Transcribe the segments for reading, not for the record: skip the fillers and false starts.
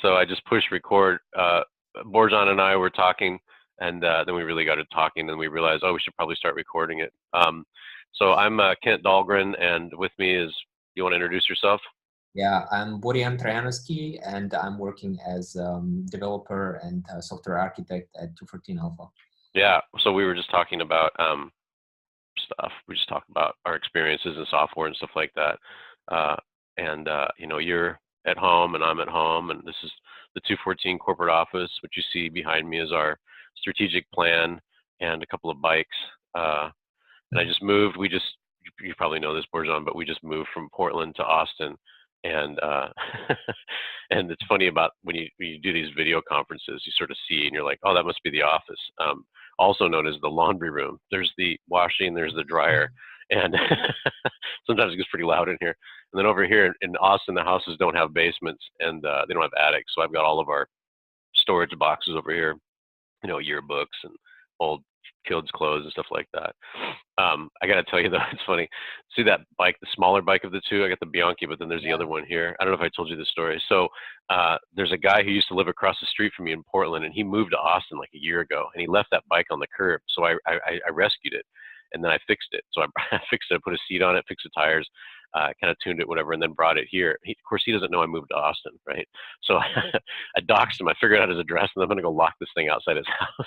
So I just pushed record. Borjan and I were talking, and then we really got to talking, and we realized, oh, we should probably start recording it. So I'm Kent Dahlgren, and with me is, you want to introduce yourself? Yeah, I'm Borjan Trajanoski, and I'm working as developer and software architect at 214 Alpha. Yeah, so we were just talking about stuff. We just talked about our experiences in software and stuff like that. You know, you're at home and I'm at home, and this is the 214 corporate office. What you see behind me is our strategic plan and a couple of bikes. And I just moved. You probably know this, Borjan, but we just moved from Portland to Austin. And and it's funny about when you do these video conferences, you sort of see and you're like, oh, that must be the office. Also known as the laundry room. There's the washing, there's the dryer, and sometimes it gets pretty loud in here. And then over here in Austin, the houses don't have basements and they don't have attics, so I've got all of our storage boxes over here, you know, yearbooks and old kids' clothes and stuff like that. I gotta tell you though, it's funny. See that bike, the smaller bike of the two? I got the Bianchi, but then there's the other one here. I don't know if I told you this story. So there's a guy who used to live across the street from me in Portland, and he moved to Austin like a year ago, and he left that bike on the curb. So I rescued it, and then I fixed it. So I fixed it, I put a seat on it, fixed the tires, kind of tuned it, whatever, and then brought it here. Of course, he doesn't know I moved to Austin, right? So I doxed him. I figured out his address, and I'm gonna go lock this thing outside his house.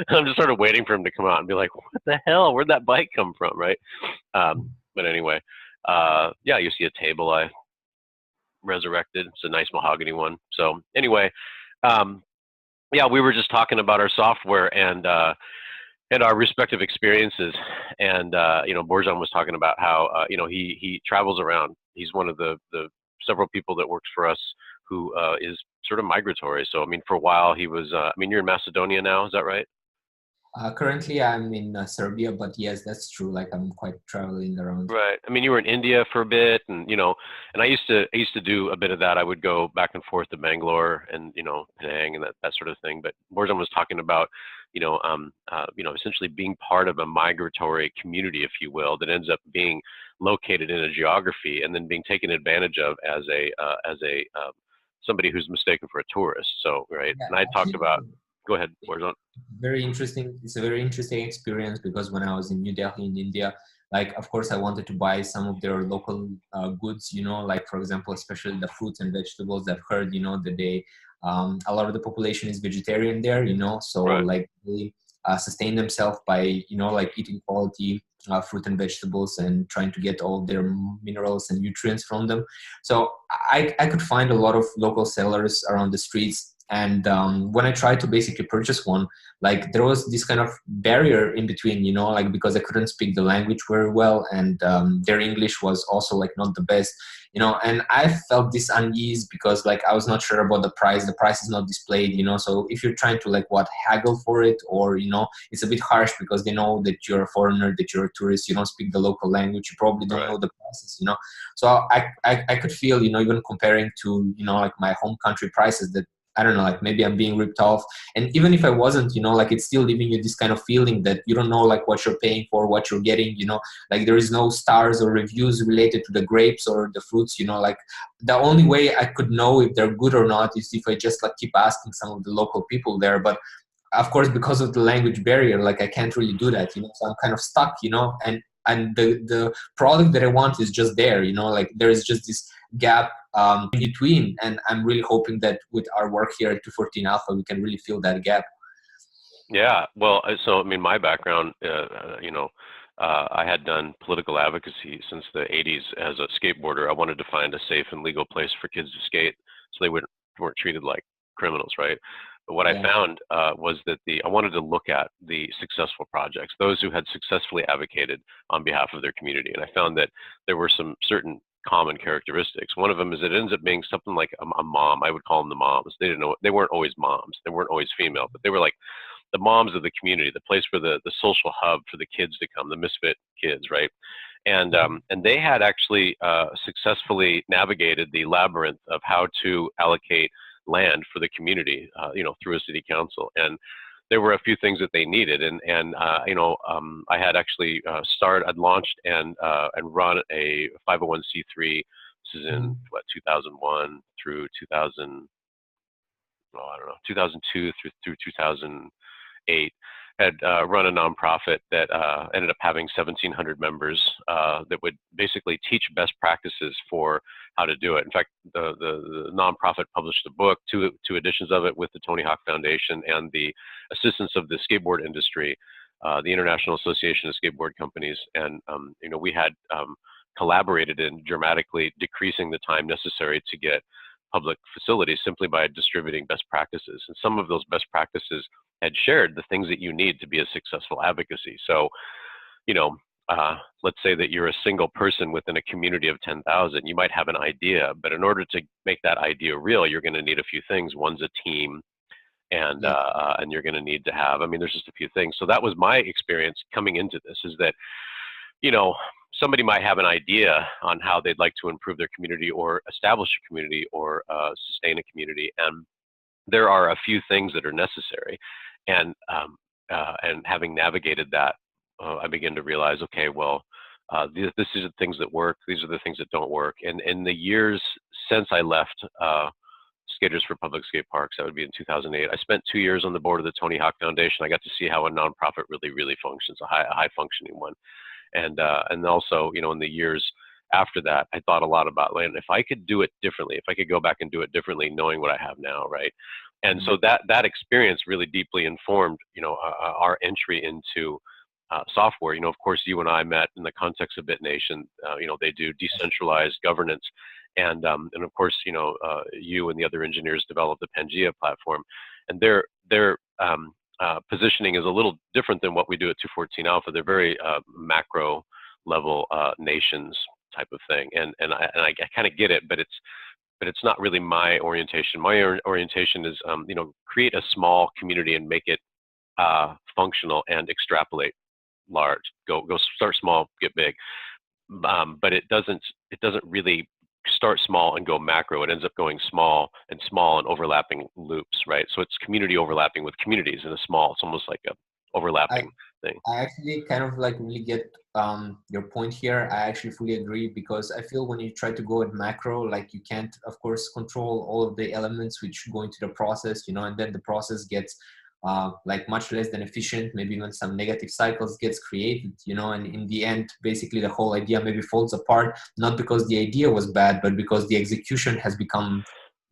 I'm just sort of waiting for him to come out and be like, what the hell? Where'd that bike come from, right? But anyway, yeah, you see a table I resurrected. It's a nice mahogany one. So anyway, yeah, we were just talking about our software and our respective experiences. And, you know, Borjan was talking about how, you know, he travels around. He's one of the several people that works for us who is sort of migratory. So, I mean, for a while he was, I mean, you're in Macedonia now, is that right? Currently, I'm in Serbia, but yes, that's true. Like I'm quite traveling around. Right. I mean, you were in India for a bit, and you know, and I used to do a bit of that. I would go back and forth to Bangalore and you know Penang and that sort of thing. But Borjan was talking about, you know, essentially being part of a migratory community, if you will, that ends up being located in a geography and then being taken advantage of as a somebody who's mistaken for a tourist. So, right. Yeah, And I talked actually, about. Go ahead, Borjan. very interesting. It's a very interesting experience because when I was in New Delhi in India, like of course I wanted to buy some of their local goods, you know, like for example, especially the fruits and vegetables. I've heard, you know, that they a lot of the population is vegetarian there, you know, so Right. like they sustain themselves by, you know, like eating quality fruit and vegetables and trying to get all their minerals and nutrients from them. So I could find a lot of local sellers around the streets. And when I tried to basically purchase one, like there was this kind of barrier in between, you know, like because I couldn't speak the language very well, and their English was also like not the best, you know, and I felt this unease because like I was not sure about the price is not displayed, you know, so if you're trying to like haggle for it, or you know, it's a bit harsh because they know that you're a foreigner, that you're a tourist, you don't speak the local language, you probably don't Right. know the prices, you know. So I could feel, you know, even comparing to, you know, like my home country prices, that I don't know, like maybe I'm being ripped off. And even if I wasn't, you know, like it's still leaving you this kind of feeling that you don't know like what you're paying for, what you're getting, you know, like there is no stars or reviews related to the grapes or the fruits, you know, like the only way I could know if they're good or not is if I just like keep asking some of the local people there. But of course, because of the language barrier, like I can't really do that, you know, so I'm kind of stuck, you know, and the product that I want is just there, you know, like there is just this gap in between, and I'm really hoping that with our work here at 214 Alpha, we can really fill that gap. Yeah, well, so I mean, my background, you know, I had done political advocacy since the 80s as a skateboarder. I wanted to find a safe and legal place for kids to skate so they weren't treated like criminals, right? But what I Yeah. found was that I wanted to look at the successful projects, those who had successfully advocated on behalf of their community. And I found that there were some certain common characteristics. One of them is it ends up being something like a mom. I would call them the moms. They didn't know, they weren't always moms. They weren't always female, but they were like the moms of the community, the place for the social hub for the kids to come, the misfit kids, right? And they had actually successfully navigated the labyrinth of how to allocate land for the community, you know, through a city council. And there were a few things that they needed, and you know, I had actually I'd launched and run a 501c3 This is in what, 2001 through 2000, oh, I don't know, 2002 through 2008. Had run a nonprofit that ended up having 1,700 members that would basically teach best practices for how to do it. In fact, the nonprofit published a book, two editions of it, with the Tony Hawk Foundation and the assistance of the skateboard industry, the International Association of Skateboard Companies, and we had collaborated in dramatically decreasing the time necessary to get public facilities simply by distributing best practices. And some of those best practices had shared the things that you need to be a successful advocacy. So, let's say that you're a single person within a community of 10,000. You might have an idea, but in order to make that idea real, you're going to need a few things. One's a team, and you're going to need to have, there's just a few things. So that was my experience coming into this, is that, somebody might have an idea on how they'd like to improve their community or establish a community or sustain a community. And there are a few things that are necessary. And having navigated that, I begin to realize, okay, well, this is the things that work. These are the things that don't work. And in the years since I left Skaters for Public Skate Parks, that would be in 2008, I spent 2 years on the board of the Tony Hawk Foundation. I got to see how a nonprofit really functions, a high functioning one. And also, in the years after that, I thought a lot about, if I could do it differently, if I could go back and do it differently, knowing what I have now, right? And so that experience really deeply informed, our entry into software. Of course, you and I met in the context of BitNation. They do decentralized governance, and of course, you and the other engineers developed the Pangea platform, and their positioning is a little different than what we do at 214 Alpha. They're very macro level nations type of thing, and I kind of get it, but it's not really my orientation. My orientation is create a small community and make it functional and extrapolate large. Go start small, get big, but it doesn't really start small and go macro. It ends up going small and overlapping loops, right? So it's community overlapping with communities in a small. It's almost like a overlapping thing. I actually kind of really get your point here. I actually fully agree, because I feel when you try to go at macro, you can't, of course, control all of the elements which go into the process, and then the process gets much less than efficient. Maybe even some negative cycles gets created, and in the end, basically the whole idea maybe falls apart, not because the idea was bad, but because the execution has become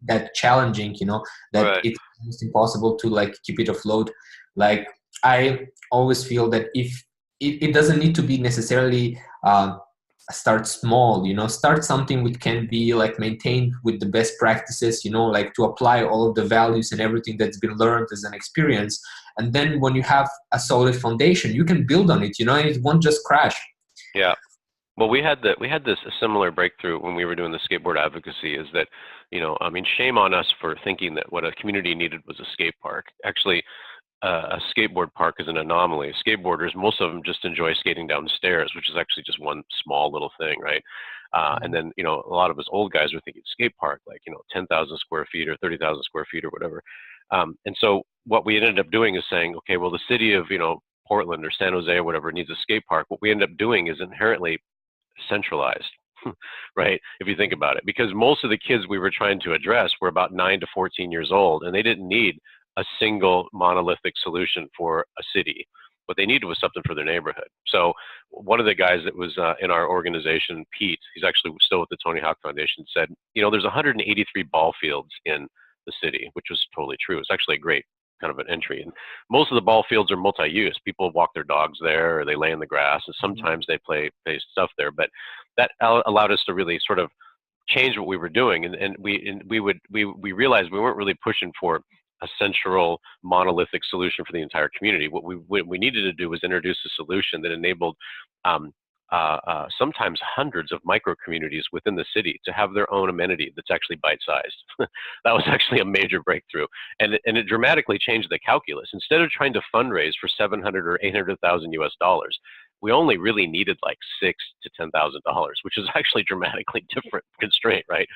that challenging, that Right. it's almost impossible to keep it afloat. I always feel that if it doesn't need to be necessarily start small, start something which can be maintained with the best practices, to apply all of the values and everything that's been learned as an experience. And then when you have a solid foundation, you can build on it, and it won't just crash. Yeah. Well, we had this a similar breakthrough when we were doing the skateboard advocacy, is that, shame on us for thinking that what a community needed was a skate park. Actually, a skateboard park is an anomaly. Skateboarders, most of them just enjoy skating down the stairs, which is actually just one small little thing, right? And then, a lot of us old guys were thinking skate park, 10,000 square feet or 30,000 square feet or whatever. And so what we ended up doing is saying, okay, well, the city of, Portland or San Jose or whatever needs a skate park. What we ended up doing is inherently centralized, right? If you think about it, because most of the kids we were trying to address were about 9 to 14 years old, and they didn't need a single monolithic solution for a city. What they needed was something for their neighborhood. So one of the guys that was in our organization, Pete, he's actually still with the Tony Hawk Foundation, said, there's 183 ball fields in the city, which was totally true. It's actually a great kind of an entry. And most of the ball fields are multi-use. People walk their dogs there, or they lay in the grass, and sometimes they play stuff there. But that allowed us to really sort of change what we were doing. And we realized we weren't really pushing for a central monolithic solution for the entire community. What we needed to do was introduce a solution that enabled sometimes hundreds of micro communities within the city to have their own amenity that's actually bite-sized. That was actually a major breakthrough, and it dramatically changed the calculus. Instead of trying to fundraise for $700,000 or $800,000 US, we only really needed $6,000 to $10,000, which is actually dramatically different constraint, right?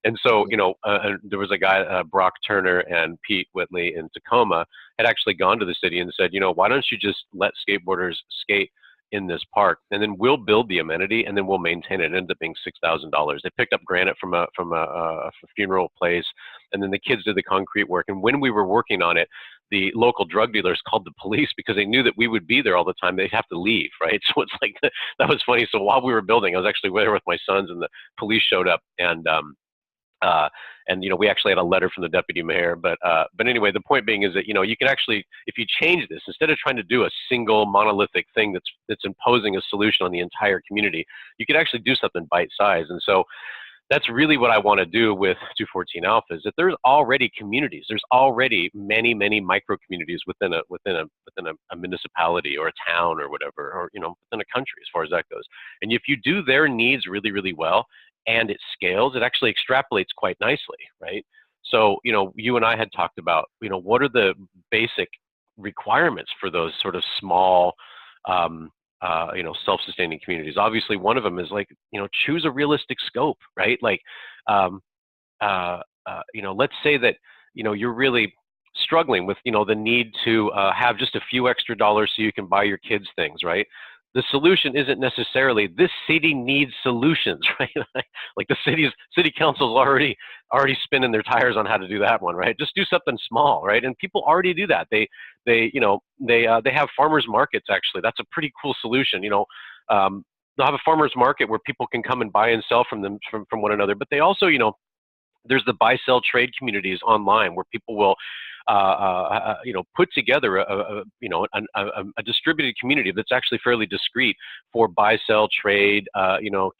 And so, there was a guy, Brock Turner and Pete Whitley in Tacoma, had actually gone to the city and said, why don't you just let skateboarders skate in this park, and then we'll build the amenity and then we'll maintain it. It ends up being $6,000. They picked up granite from a funeral place, and then the kids did the concrete work. And when we were working on it, the local drug dealers called the police because they knew that we would be there all the time. They'd have to leave, right? So it's like that was funny. So while we were building, I was actually there with my sons, and the police showed up, and we actually had a letter from the deputy mayor. But anyway, the point being is that you can actually, if you change this, instead of trying to do a single monolithic thing that's imposing a solution on the entire community, you could actually do something bite sized. And so that's really what I want to do with 214 Alpha, is that there's already communities. There's already many micro communities within a municipality or a town or whatever, or within a country, as far as that goes. And if you do their needs really well, and it scales, it actually extrapolates quite nicely, right? So, you and I had talked about, what are the basic requirements for those sort of small, self-sustaining communities. Obviously, one of them is like, choose a realistic scope, right? Like, let's say that, you're really struggling with, the need to have just a few extra dollars so you can buy your kids things, right? The solution isn't necessarily this city needs solutions, right? Like the city council's already spinning their tires on how to do that one, right? Just do something small, right? And people already do that. They have farmers markets. Actually, that's a pretty cool solution. They'll have a farmers market where people can come and buy and sell from one another. But they also, there's the buy sell trade communities online where people will put together a distributed community that's actually fairly discreet for buy, sell, trade,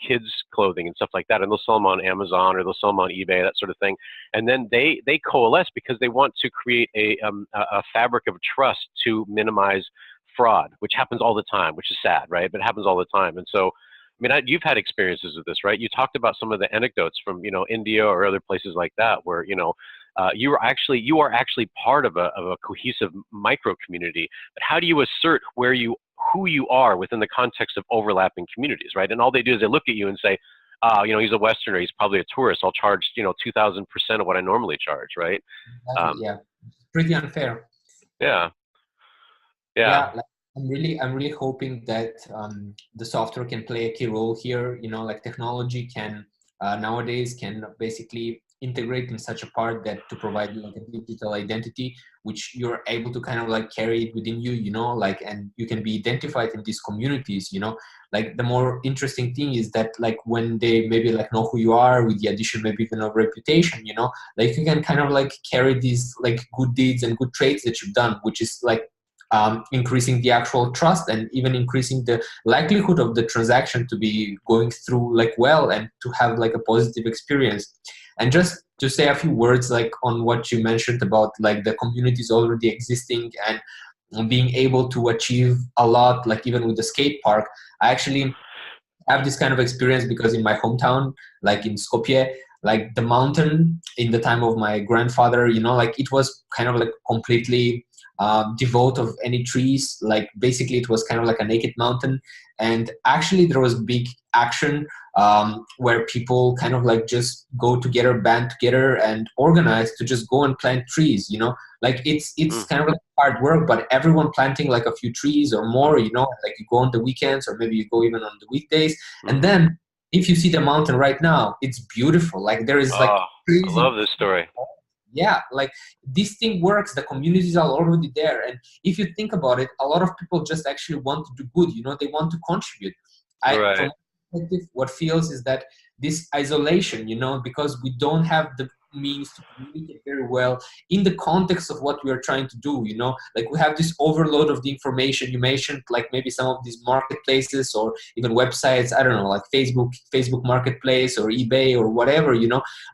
kids clothing and stuff like that. And they'll sell them on Amazon or they'll sell them on eBay, that sort of thing. And then they coalesce because they want to create a fabric of trust to minimize fraud, which happens all the time, which is sad, right? But it happens all the time. And so, you've had experiences with this, right? You talked about some of the anecdotes from, India or other places like that, where, you are actually part of a cohesive micro community. But how do you assert who you are within the context of overlapping communities, right? And all they do is they look at you and say, he's a Westerner, he's probably a tourist, I'll charge, 2,000% of what I normally charge, right? Yeah, pretty unfair. Yeah. Like, I'm really hoping that the software can play a key role here. Like technology can nowadays can basically integrate in such a part that to provide like a digital identity, which you're able to kind of like carry it within you, and you can be identified in these communities. Like the more interesting thing is that like when they maybe like know who you are, with the addition maybe even of reputation, like you can kind of like carry these like good deeds and good traits that you've done, which is like increasing the actual trust and even increasing the likelihood of the transaction to be going through like well and to have like a positive experience. And just to say a few words like on what you mentioned about like the communities already existing and being able to achieve a lot, like even with the skate park, I actually have this kind of experience because in my hometown, like in Skopje, like the mountain in the time of my grandfather, like it was kind of like completely devoid of any trees. Like basically it was kind of like a naked mountain, and actually there was big action where people kind of like just go together, band together and organize to just go and plant trees. Like it's kind of like hard work, but everyone planting like a few trees or more, like you go on the weekends or maybe you go even on the weekdays. And then if you see the mountain right now, it's beautiful. Like there is like crazy. I love this story. Yeah, like this thing works. The communities are already there, and if you think about it, a lot of people just actually want to do good. They want to contribute. From my perspective, what feels is that this isolation, because we don't have the means to communicate very well in the context of what we are trying to do, like we have this overload of the information. You mentioned like maybe some of these marketplaces or even websites, I don't know, like Facebook Marketplace or eBay or whatever,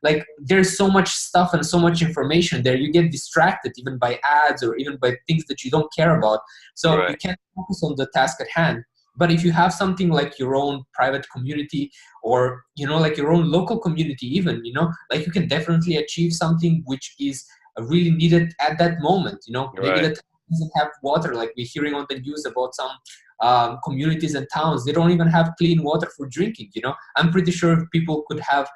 like there's so much stuff and so much information there. You get distracted even by ads or even by things that you don't care about. So you can't focus on the task at hand. But if you have something like your own private community or, like your own local community even, like you can definitely achieve something which is really needed at that moment, maybe that doesn't have water. Like we're hearing on the news about some communities and towns, they don't even have clean water for drinking, I'm pretty sure if people could have,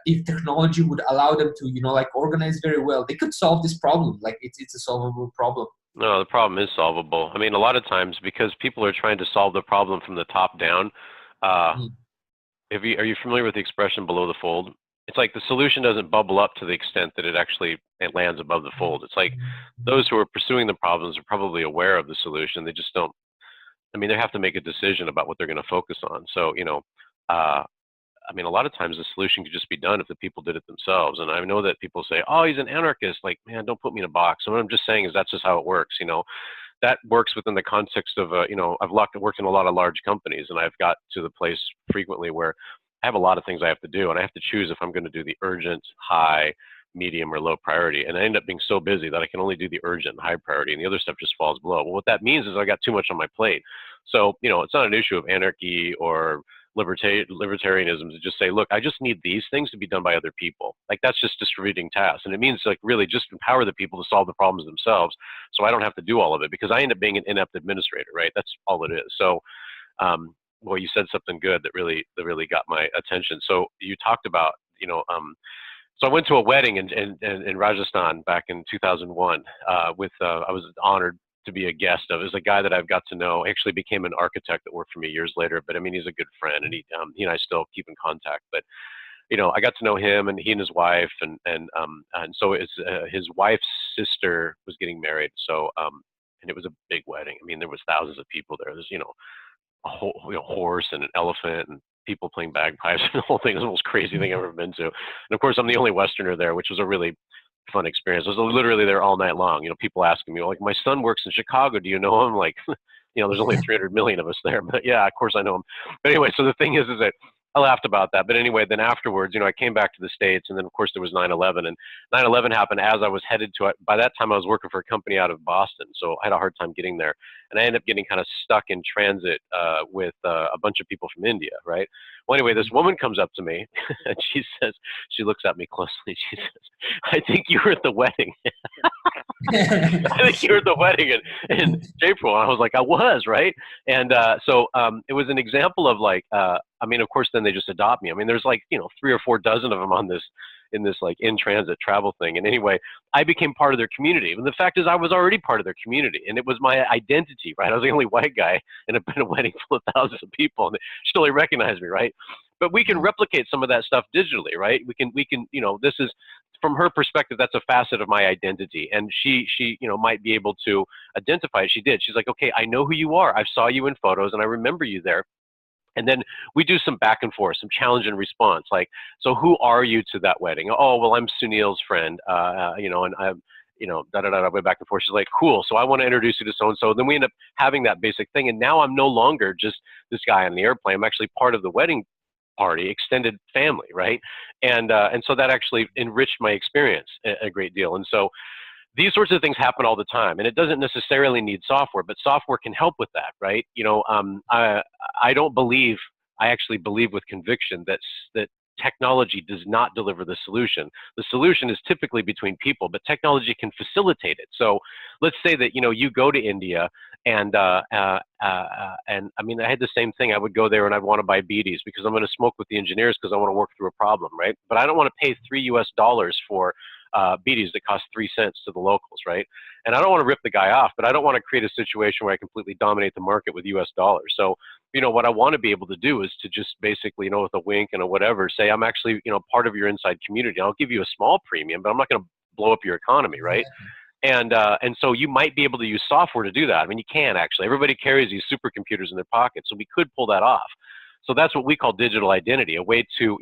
if technology would allow them to, like organize very well, they could solve this problem. Like it's a solvable problem. No, the problem is solvable. I mean, a lot of times because people are trying to solve the problem from the top down. Uh, Mm. are you familiar with the expression below the fold? It's like the solution doesn't bubble up to the extent that it lands above the fold. It's like those who are pursuing the problems are probably aware of the solution. They just don't. I mean, they have to make a decision about what they're going to focus on. So, uh, I mean, a lot of times the solution could just be done if the people did it themselves. And I know that people say, "Oh, he's an anarchist." Like, man, don't put me in a box. And what I'm just saying is that's just how it works. That works within the context of, I've worked in a lot of large companies, and I've got to the place frequently where I have a lot of things I have to do, and I have to choose if I'm going to do the urgent, high, medium, or low priority. And I end up being so busy that I can only do the urgent and high priority, and the other stuff just falls below. Well, what that means is I got too much on my plate. So, it's not an issue of anarchy or libertarianism to just say, look, I just need these things to be done by other people. Like that's just distributing tasks. And it means like really just empower the people to solve the problems themselves. So I don't have to do all of it because I end up being an inept administrator, right? That's all it is. So, well, you said something good that really got my attention. So you talked about, so I went to a wedding in Rajasthan back in 2001 I was honored to be a guest of. It was a guy that I've got to know. Actually became an architect that worked for me years later. But I mean, he's a good friend, and he and I still keep in contact. But I got to know him, and he and his wife, and so his wife's sister was getting married. So and it was a big wedding. I mean, there was thousands of people there. There's a whole horse and an elephant and people playing bagpipes and the whole thing. It was the most crazy thing I've ever been to. And of course, I'm the only Westerner there, which was a really fun experience. I was literally there all night long. People asking me, like, my son works in Chicago. Do you know him? Like, there's only 300 million of us there. But yeah, of course I know him. But anyway, so the thing is that I laughed about that. But anyway, then afterwards, I came back to the States, and then of course there was 9/11, and 9/11 happened as I was headed to it. By that time, I was working for a company out of Boston, so I had a hard time getting there, and I ended up getting kind of stuck in transit with a bunch of people from India, right? Well, anyway, this woman comes up to me, and she looks at me closely. She says, "I think you were at the wedding." I think you were at the wedding in April. And I was like, I was, right? And so it was an example of like, I mean, of course, then they just adopt me. I mean, there's like, 3 or 4 dozen of them in this like in transit travel thing. And anyway, I became part of their community. And the fact is I was already part of their community, and it was my identity, right? I was the only white guy in a wedding full of thousands of people, and they still they recognized me, right? But we can replicate some of that stuff digitally, right? We can, this is, from her perspective, that's a facet of my identity, and she might be able to identify it. She did. She's like, okay, I know who you are. I saw you in photos, and I remember you there. And then we do some back and forth, some challenge and response. Like, so who are you to that wedding? Oh, well, I'm Sunil's friend, and I'm, da da da, way back and forth. She's like, cool. So I want to introduce you to so and so. Then we end up having that basic thing, and now I'm no longer just this guy on the airplane. I'm actually part of the wedding party, extended family, right? And so that actually enriched my experience a great deal. And so these sorts of things happen all the time, and it doesn't necessarily need software, but software can help with that, right? I don't believe, I actually believe with conviction that technology does not deliver the solution. The solution is typically between people, but technology can facilitate it. So let's say that you go to India, and I mean, I had the same thing. I would go there and I'd want to buy beaties because I'm going to smoke with the engineers because I want to work through a problem, right? But I don't want to pay $3 for beaties that cost 3 cents to the locals, right? And I don't want to rip the guy off, but I don't want to create a situation where I completely dominate the market with US dollars. So, what I want to be able to do is to just basically, with a wink and a whatever, say, I'm actually, part of your inside community. I'll give you a small premium, but I'm not going to blow up your economy, right? And so you might be able to use software to do that. I mean, you can actually. Everybody carries these supercomputers in their pockets, so we could pull that off. So that's what we call digital identity, a way to,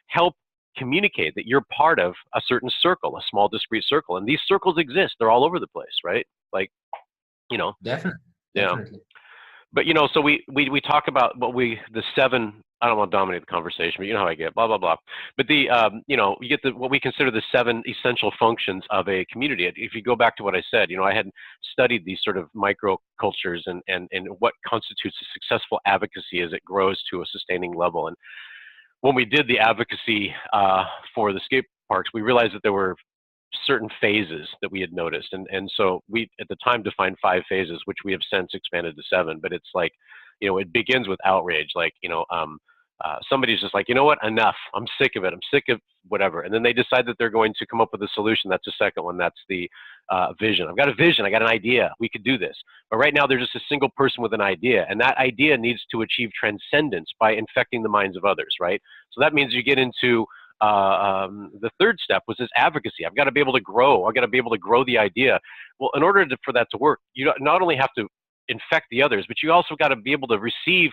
help communicate that you're part of a certain circle, a small discrete circle. And these circles exist. They're all over the place, right? Like, Definitely. Yeah. Definitely. But so we talk about the 7. I don't want to dominate the conversation, but you know how I get, blah blah blah. But the you get what we consider the 7 essential functions of a community. If you go back to what I said, I had studied these sort of micro cultures and what constitutes a successful advocacy as it grows to a sustaining level. And when we did the advocacy for the skate parks, we realized that there were certain phases that we had noticed. And so we, at the time, defined 5 phases, which we have since expanded to 7. But it's like, it begins with outrage. Like, Somebody's just like, you know what, enough. I'm sick of it. I'm sick of whatever. And then they decide that they're going to come up with a solution. That's the second one. That's the vision. I've got a vision. I got an idea. We could do this. But right now, they're just a single person with an idea. And that idea needs to achieve transcendence by infecting the minds of others, right? So that means you get into the third step, was this advocacy. I've got to be able to grow. I've got to be able to grow the idea. Well, in order for that to work, you not only have to infect the others, but you also got to be able to receive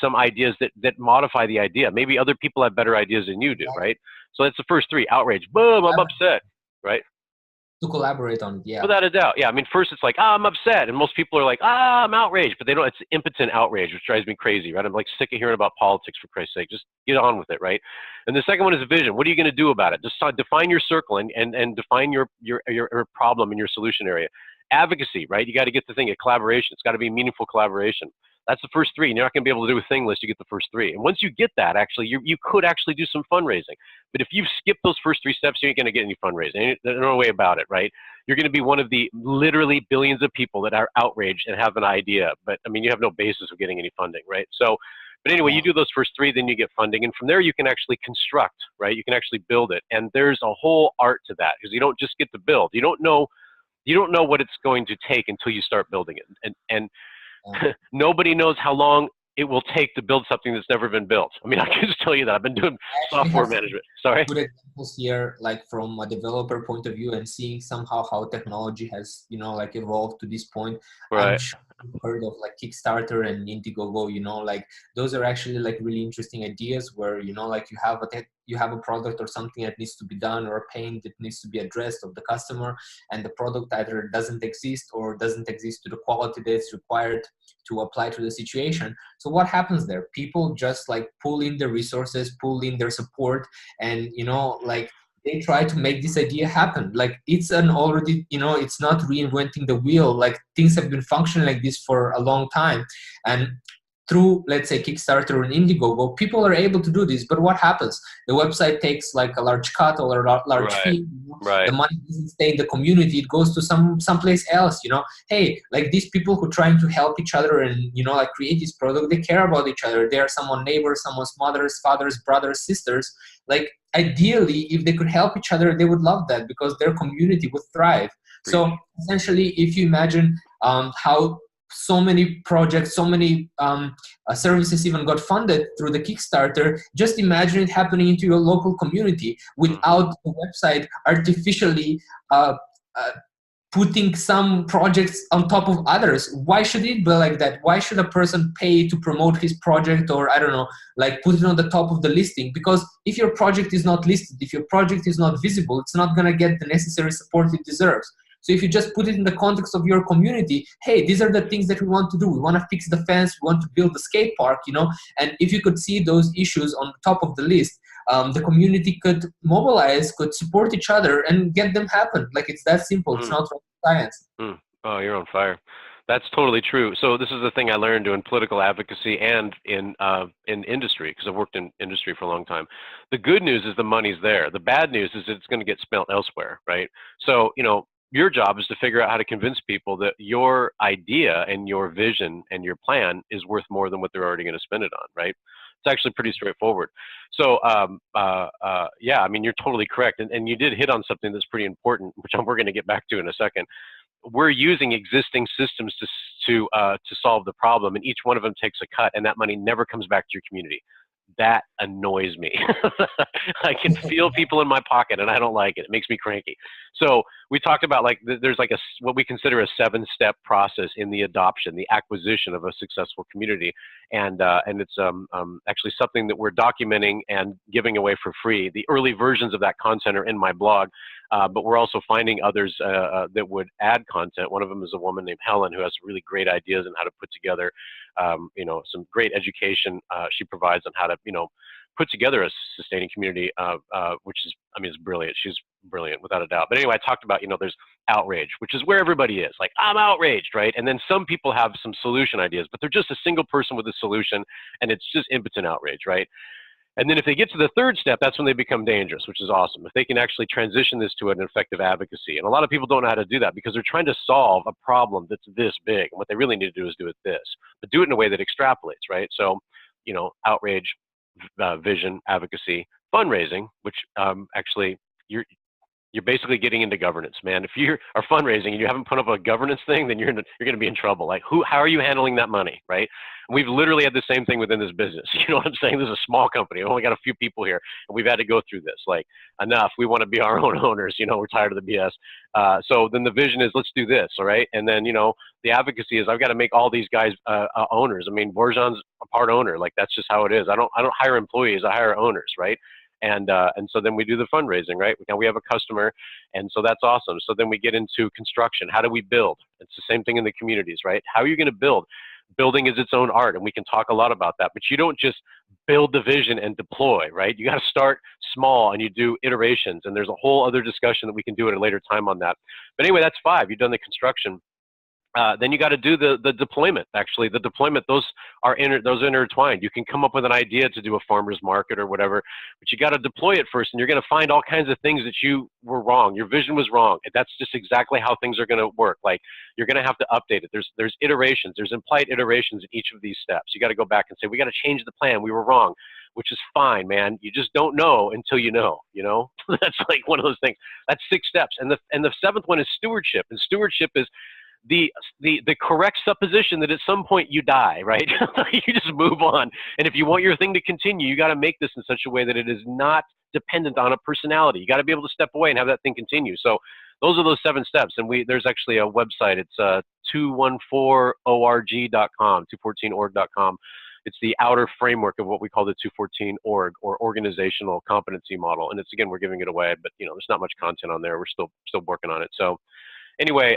some ideas that modify the idea. Maybe other people have better ideas than you do, right? So that's the first three. Outrage. Boom, I'm upset, right? To collaborate on it, yeah. Without a doubt, yeah. I mean, first it's like, I'm upset, and most people are like, I'm outraged, but they don't. It's impotent outrage, which drives me crazy, right? I'm like sick of hearing about politics, for Christ's sake. Just get on with it, right? And the second one is a vision. What are you going to do about it? Just define your circle and define your problem and your solution area. Advocacy, right? You got to get the thing at collaboration. It's got to be meaningful collaboration. That's the first three. And you're not going to be able to do a thing unless you get the first three. And once you get that, actually, you could actually do some fundraising. But if you've skipped those first three steps, you ain't going to get any fundraising. There's no way about it, right? You're going to be one of the literally billions of people that are outraged and have an idea. But, I mean, you have no basis of getting any funding, right? So, but anyway, you do those first three, then you get funding. And from there, you can actually construct, right? You can actually build it. And there's a whole art to that because you don't just get to build. You don't know what it's going to take until you start building it. And nobody knows how long it will take to build something that's never been built. I mean, I can just tell you that. I've been doing software management. Sorry? Good examples here, like from a developer point of view and seeing somehow how technology has, like evolved to this point. Right. I'm sure you've heard of like Kickstarter and Indiegogo, like those are actually like really interesting ideas where, like you have a product or something that needs to be done or a pain that needs to be addressed of the customer, and the product either doesn't exist or doesn't exist to the quality that's required to apply to the situation. So what happens there? People just like pull in their resources, pull in their support, and like they try to make this idea happen. Like it's an already, it's not reinventing the wheel. Like things have been functioning like this for a long time. And through, let's say, Kickstarter and Indiegogo, people are able to do this. But what happens? The website takes like a large cut or a large fee. Right. The money doesn't stay in the community. It goes to someplace else. Hey, like these people who are trying to help each other and like create this product, they care about each other. They are someone's neighbors, someone's mothers, fathers, brothers, sisters. Like ideally, if they could help each other, they would love that because their community would thrive. So essentially, if you imagine how so many projects, so many services even got funded through the Kickstarter, just imagine it happening into your local community without the website artificially putting some projects on top of others. Why should it be like that? Why should a person pay to promote his project or, I don't know, like put it on the top of the listing? Because if your project is not listed, if your project is not visible, it's not going to get the necessary support it deserves. So if you just put it in the context of your community, hey, these are the things that we want to do. We want to fix the fence. We want to build the skate park, and if you could see those issues on the top of the list, the community could mobilize, could support each other and get them happen. Like it's that simple. It's not rocket science. Oh, you're on fire. That's totally true. So this is the thing I learned doing political advocacy and in industry, because I've worked in industry for a long time. The good news is the money's there. The bad news is it's going to get spent elsewhere, right? So, your job is to figure out how to convince people that your idea and your vision and your plan is worth more than what they're already going to spend it on, right? It's actually pretty straightforward. So, yeah, I mean, you're totally correct. And you did hit on something that's pretty important, which we're going to get back to in a second. We're using existing systems to solve the problem, and each one of them takes a cut, and that money never comes back to your community. That annoys me. I can feel people in my pocket and I don't like it. It makes me cranky. So we talked about like, there's like what we consider a 7-step process in the adoption, the acquisition of a successful community. And it's actually something that we're documenting and giving away for free. The early versions of that content are in my blog, but we're also finding others that would add content. One of them is a woman named Helen who has really great ideas on how to put together some great education she provides on how to, put together a sustaining community, which is, is brilliant. She's brilliant without a doubt. But anyway, I talked about, there's outrage, which is where everybody is. Like, I'm outraged, right? And then some people have some solution ideas, but they're just a single person with a solution, and it's just impotent outrage, right? And then if they get to the third step, that's when they become dangerous, which is awesome. If they can actually transition this to an effective advocacy. And a lot of people don't know how to do that because they're trying to solve a problem that's this big. And what they really need to do is do it this, but do it in a way that extrapolates, right? So, outrage, vision, advocacy, fundraising, which actually you're basically getting into governance, man. If you are fundraising and you haven't put up a governance thing, then you're going to be in trouble. Like, how are you handling that money, right? We've literally had the same thing within this business. You know what I'm saying? This is a small company. We've only got a few people here, and we've had to go through this. Like, enough. We want to be our own owners. You know, we're tired of the BS. So then the vision is, let's do this, all right? And then, you know, the advocacy is, I've got to make all these guys owners. I mean, Borjan's a part owner. Like, that's just how it is. I don't hire employees. I hire owners, right? And so then we do the fundraising, right? Now we have a customer, and so that's awesome. So then we get into construction. How do we build? It's the same thing in the communities, right? How are you going to build? Building is its own art, and we can talk a lot about that. But you don't just build the vision and deploy, right? You got to start small, and you do iterations. And there's a whole other discussion that we can do at a later time on that. But anyway, that's 5. You've done the construction. Then you got to do the deployment. Actually, the deployment, those are intertwined. You can come up with an idea to do a farmer's market or whatever, but you got to deploy it first, and you're going to find all kinds of things that you were wrong. Your vision was wrong. And that's just exactly how things are going to work. Like, you're going to have to update it. There's iterations. There's implied iterations in each of these steps. You got to go back and say, we got to change the plan. We were wrong, which is fine, man. You just don't know until you know. You know, that's like one of those things. That's 6 steps, and the 7th one is stewardship, and stewardship is the correct supposition that at some point you die, right? You just move on. And if you want your thing to continue, you got to make this in such a way that it is not dependent on a personality. You got to be able to step away and have that thing continue. So those are those 7 steps. And there's actually a website. It's 214org.com, 214org.com. It's the outer framework of what we call the 214 org, or organizational competency model. And it's, again, we're giving it away, but you know, there's not much content on there. We're still working on it. So anyway,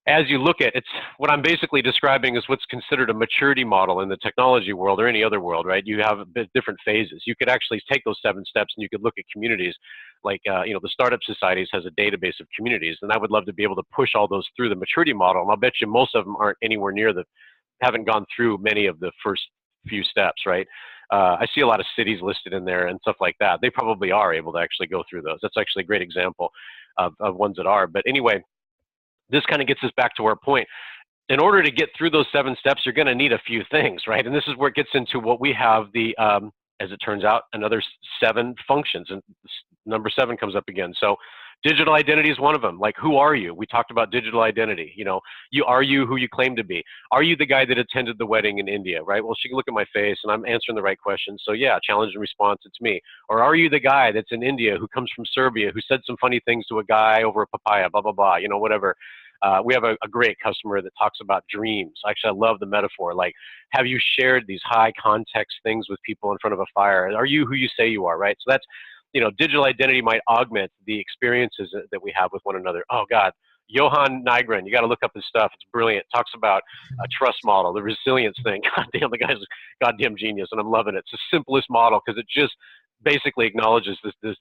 as you look at, it's what I'm basically describing is what's considered a maturity model in the technology world or any other world, right? You have a bit different phases. You could actually take those 7 steps and you could look at communities like, you know, the Startup Societies has a database of communities, and I would love to be able to push all those through the maturity model. And I'll bet you most of them aren't anywhere near haven't gone through many of the first few steps, right? I see a lot of cities listed in there and stuff like that. They probably are able to actually go through those. That's actually a great example of ones that are. But anyway, this kind of gets us back to our point. In order to get through those 7 steps, you're going to need a few things, right? And this is where it gets into what we have as it turns out, another 7 functions. And number 7 comes up again. So digital identity is one of them. Like, who are you? We talked about digital identity. You know, are you who you claim to be? Are you the guy that attended the wedding in India, right? Well, she can look at my face and I'm answering the right questions. So yeah, challenge and response, it's me. Or are you the guy that's in India who comes from Serbia, who said some funny things to a guy over a papaya, blah, blah, blah, you know, whatever. We have a great customer that talks about dreams. Actually, I love the metaphor. Like, have you shared these high context things with people in front of a fire? Are you who you say you are, right? So that's, you know, digital identity might augment the experiences that we have with one another. Oh God, Johan Nygren, you got to look up his stuff. It's brilliant. Talks about a trust model, the resilience thing. God damn, the guy's a goddamn genius, and I'm loving it. It's the simplest model because it just basically acknowledges this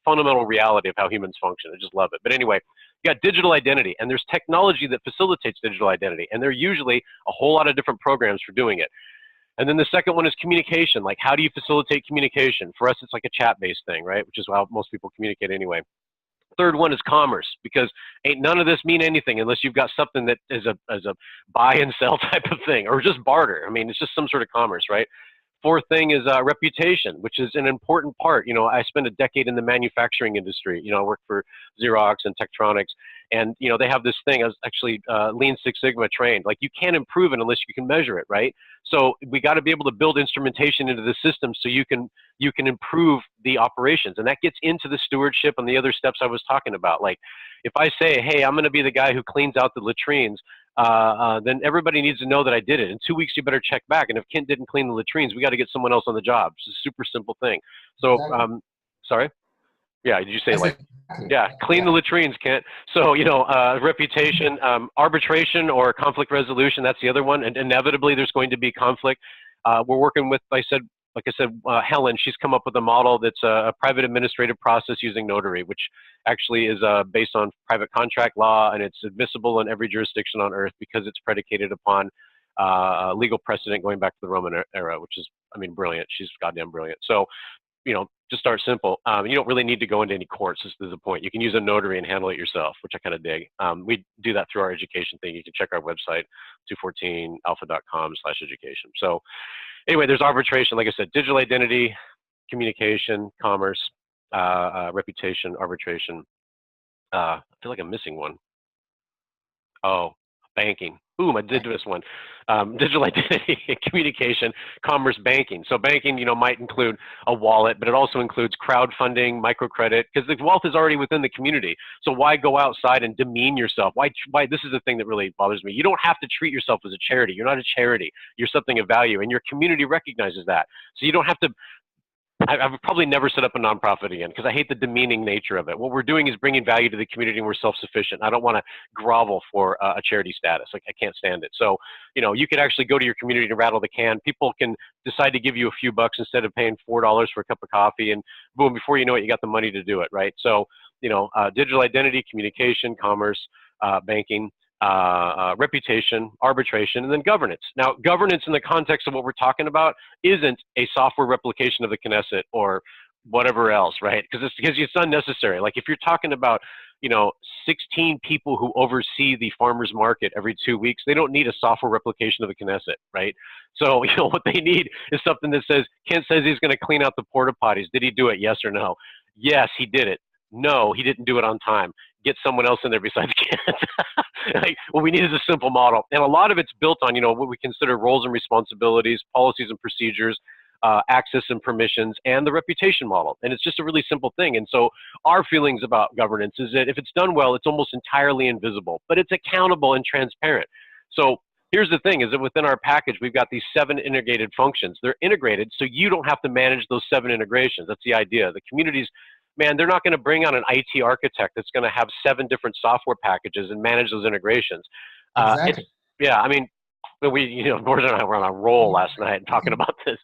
fundamental reality of how humans function. I just love it. But anyway, you got digital identity, and there's technology that facilitates digital identity, and there are usually a whole lot of different programs for doing it. And then the second one is communication. Like, how do you facilitate communication? For us, it's like a chat-based thing, right? Which is how most people communicate anyway. Third one is commerce, because ain't none of this mean anything unless you've got something that is a buy and sell type of thing, or just barter. I mean, it's just some sort of commerce, right? Fourth thing is reputation, which is an important part. You know, I spent a decade in the manufacturing industry. You know, I worked for Xerox and Tektronix, and you know, they have this thing. I was actually Lean Six Sigma trained. Like, you can't improve it unless you can measure it, right? So we got to be able to build instrumentation into the system so you can improve the operations, and that gets into the stewardship and the other steps I was talking about. Like, if I say, hey, I'm going to be the guy who cleans out the latrines, then everybody needs to know that I did it. In 2 weeks, you better check back. And if Kent didn't clean the latrines, we got to get someone else on the job. It's a super simple thing. So, sorry? Yeah, did you say like, yeah, clean the latrines, Kent. So, you know, reputation, arbitration or conflict resolution, that's the other one. And inevitably, there's going to be conflict. We're working with, like I said, Helen, she's come up with a model that's a private administrative process using notary, which actually is based on private contract law, and it's admissible in every jurisdiction on earth because it's predicated upon legal precedent going back to the Roman era, which is, I mean, brilliant. She's goddamn brilliant. So, you know, just start simple. You don't really need to go into any courts. This is the point. You can use a notary and handle it yourself, which I kind of dig. We do that through our education thing. You can check our website, 214alpha.com/education. So Anyway, there's arbitration, like I said, digital identity, communication, commerce, reputation, arbitration. I feel like I'm missing one. Oh, banking. Ooh, I did this one. Digital identity, communication, commerce, banking. So banking, might include a wallet, but it also includes crowdfunding, microcredit, because the wealth is already within the community. So why go outside and demean yourself? Why? This is the thing that really bothers me. You don't have to treat yourself as a charity. You're not a charity. You're something of value, and your community recognizes that. So you don't have to. I've probably never set up a nonprofit again because I hate the demeaning nature of it. What we're doing is bringing value to the community and we're self-sufficient. I don't want to grovel for a charity status. Like, I can't stand it. So, you could actually go to your community and rattle the can. People can decide to give you a few bucks instead of paying $4 for a cup of coffee, and boom, before you know it, you got the money to do it, right? So, digital identity, communication, commerce, banking, reputation, arbitration, and then governance. Now, governance in the context of what we're talking about isn't a software replication of the Knesset or whatever else, right? Because it's unnecessary. Like, if you're talking about 16 people who oversee the farmers market every 2 weeks, they don't need a software replication of the Knesset, right? So, what they need is something that says, Kent says he's going to clean out the porta potties. Did he do it? Yes or no? Yes, he did it. No, he didn't do it on time. Get someone else in there besides Kent. Like, what we need is a simple model. And a lot of it's built on, what we consider roles and responsibilities, policies and procedures, access and permissions, and the reputation model. And it's just a really simple thing. And so our feelings about governance is that if it's done well, it's almost entirely invisible, but it's accountable and transparent. So here's the thing, is that within our package, we've got these 7 integrated functions. They're integrated so you don't have to manage those 7 integrations. That's the idea. The communities, man, they're not going to bring on an IT architect that's going to have 7 different software packages and manage those integrations. Exactly. Yeah, I mean, Borjan and I were on a roll last night talking about this.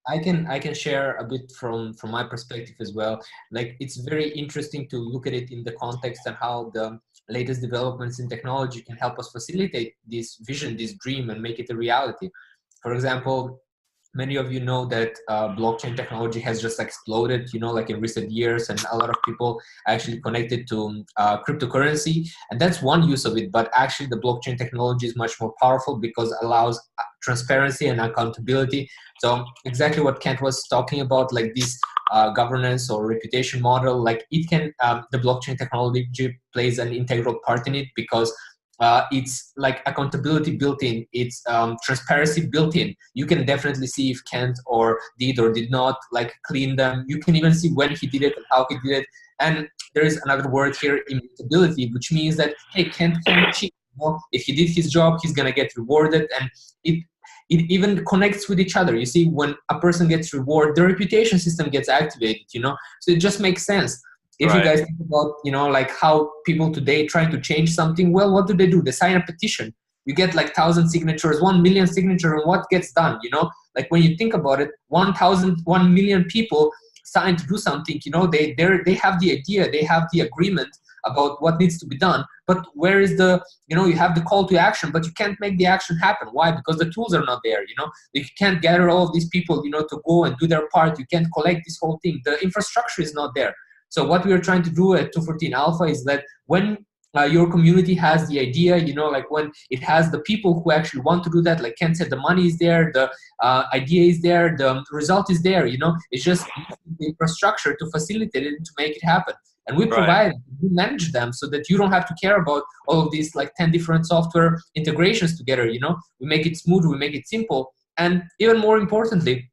I can share a bit from my perspective as well. Like, it's very interesting to look at it in the context and how the latest developments in technology can help us facilitate this vision, this dream, and make it a reality. For example, many of you know that blockchain technology has just exploded, like in recent years, and a lot of people actually connected to cryptocurrency, and that's one use of it. But actually, the blockchain technology is much more powerful because it allows transparency and accountability. So exactly what Kent was talking about, like this governance or reputation model, like it can, the blockchain technology plays an integral part in it because it's like accountability built in, it's transparency built in. You can definitely see if Kent or did not like clean them. You can even see when he did it and how he did it. And there is another word here, immutability, which means that, hey, Kent can cheat. If he did his job, he's gonna get rewarded, and it even connects with each other. You see, when a person gets rewarded, the reputation system gets activated. So it just makes sense. If you guys think about, like how people today trying to change something, well, what do? They sign a petition. You get like 1,000 signatures, 1 million signatures, and what gets done? Like when you think about it, 1 million people signed to do something. They have the idea, they have the agreement about what needs to be done. But where is the, you have the call to action, but you can't make the action happen. Why? Because the tools are not there. You can't gather all of these people, to go and do their part. You can't collect this whole thing. The infrastructure is not there. So what we are trying to do at 214 Alpha is that when your community has the idea, like when it has the people who actually want to do that, like Ken said, the money is there, the idea is there, the result is there, it's just the infrastructure to facilitate it and to make it happen. And we provide, we manage them so that you don't have to care about all of these like 10 different software integrations together, We make it smooth, we make it simple. And even more importantly,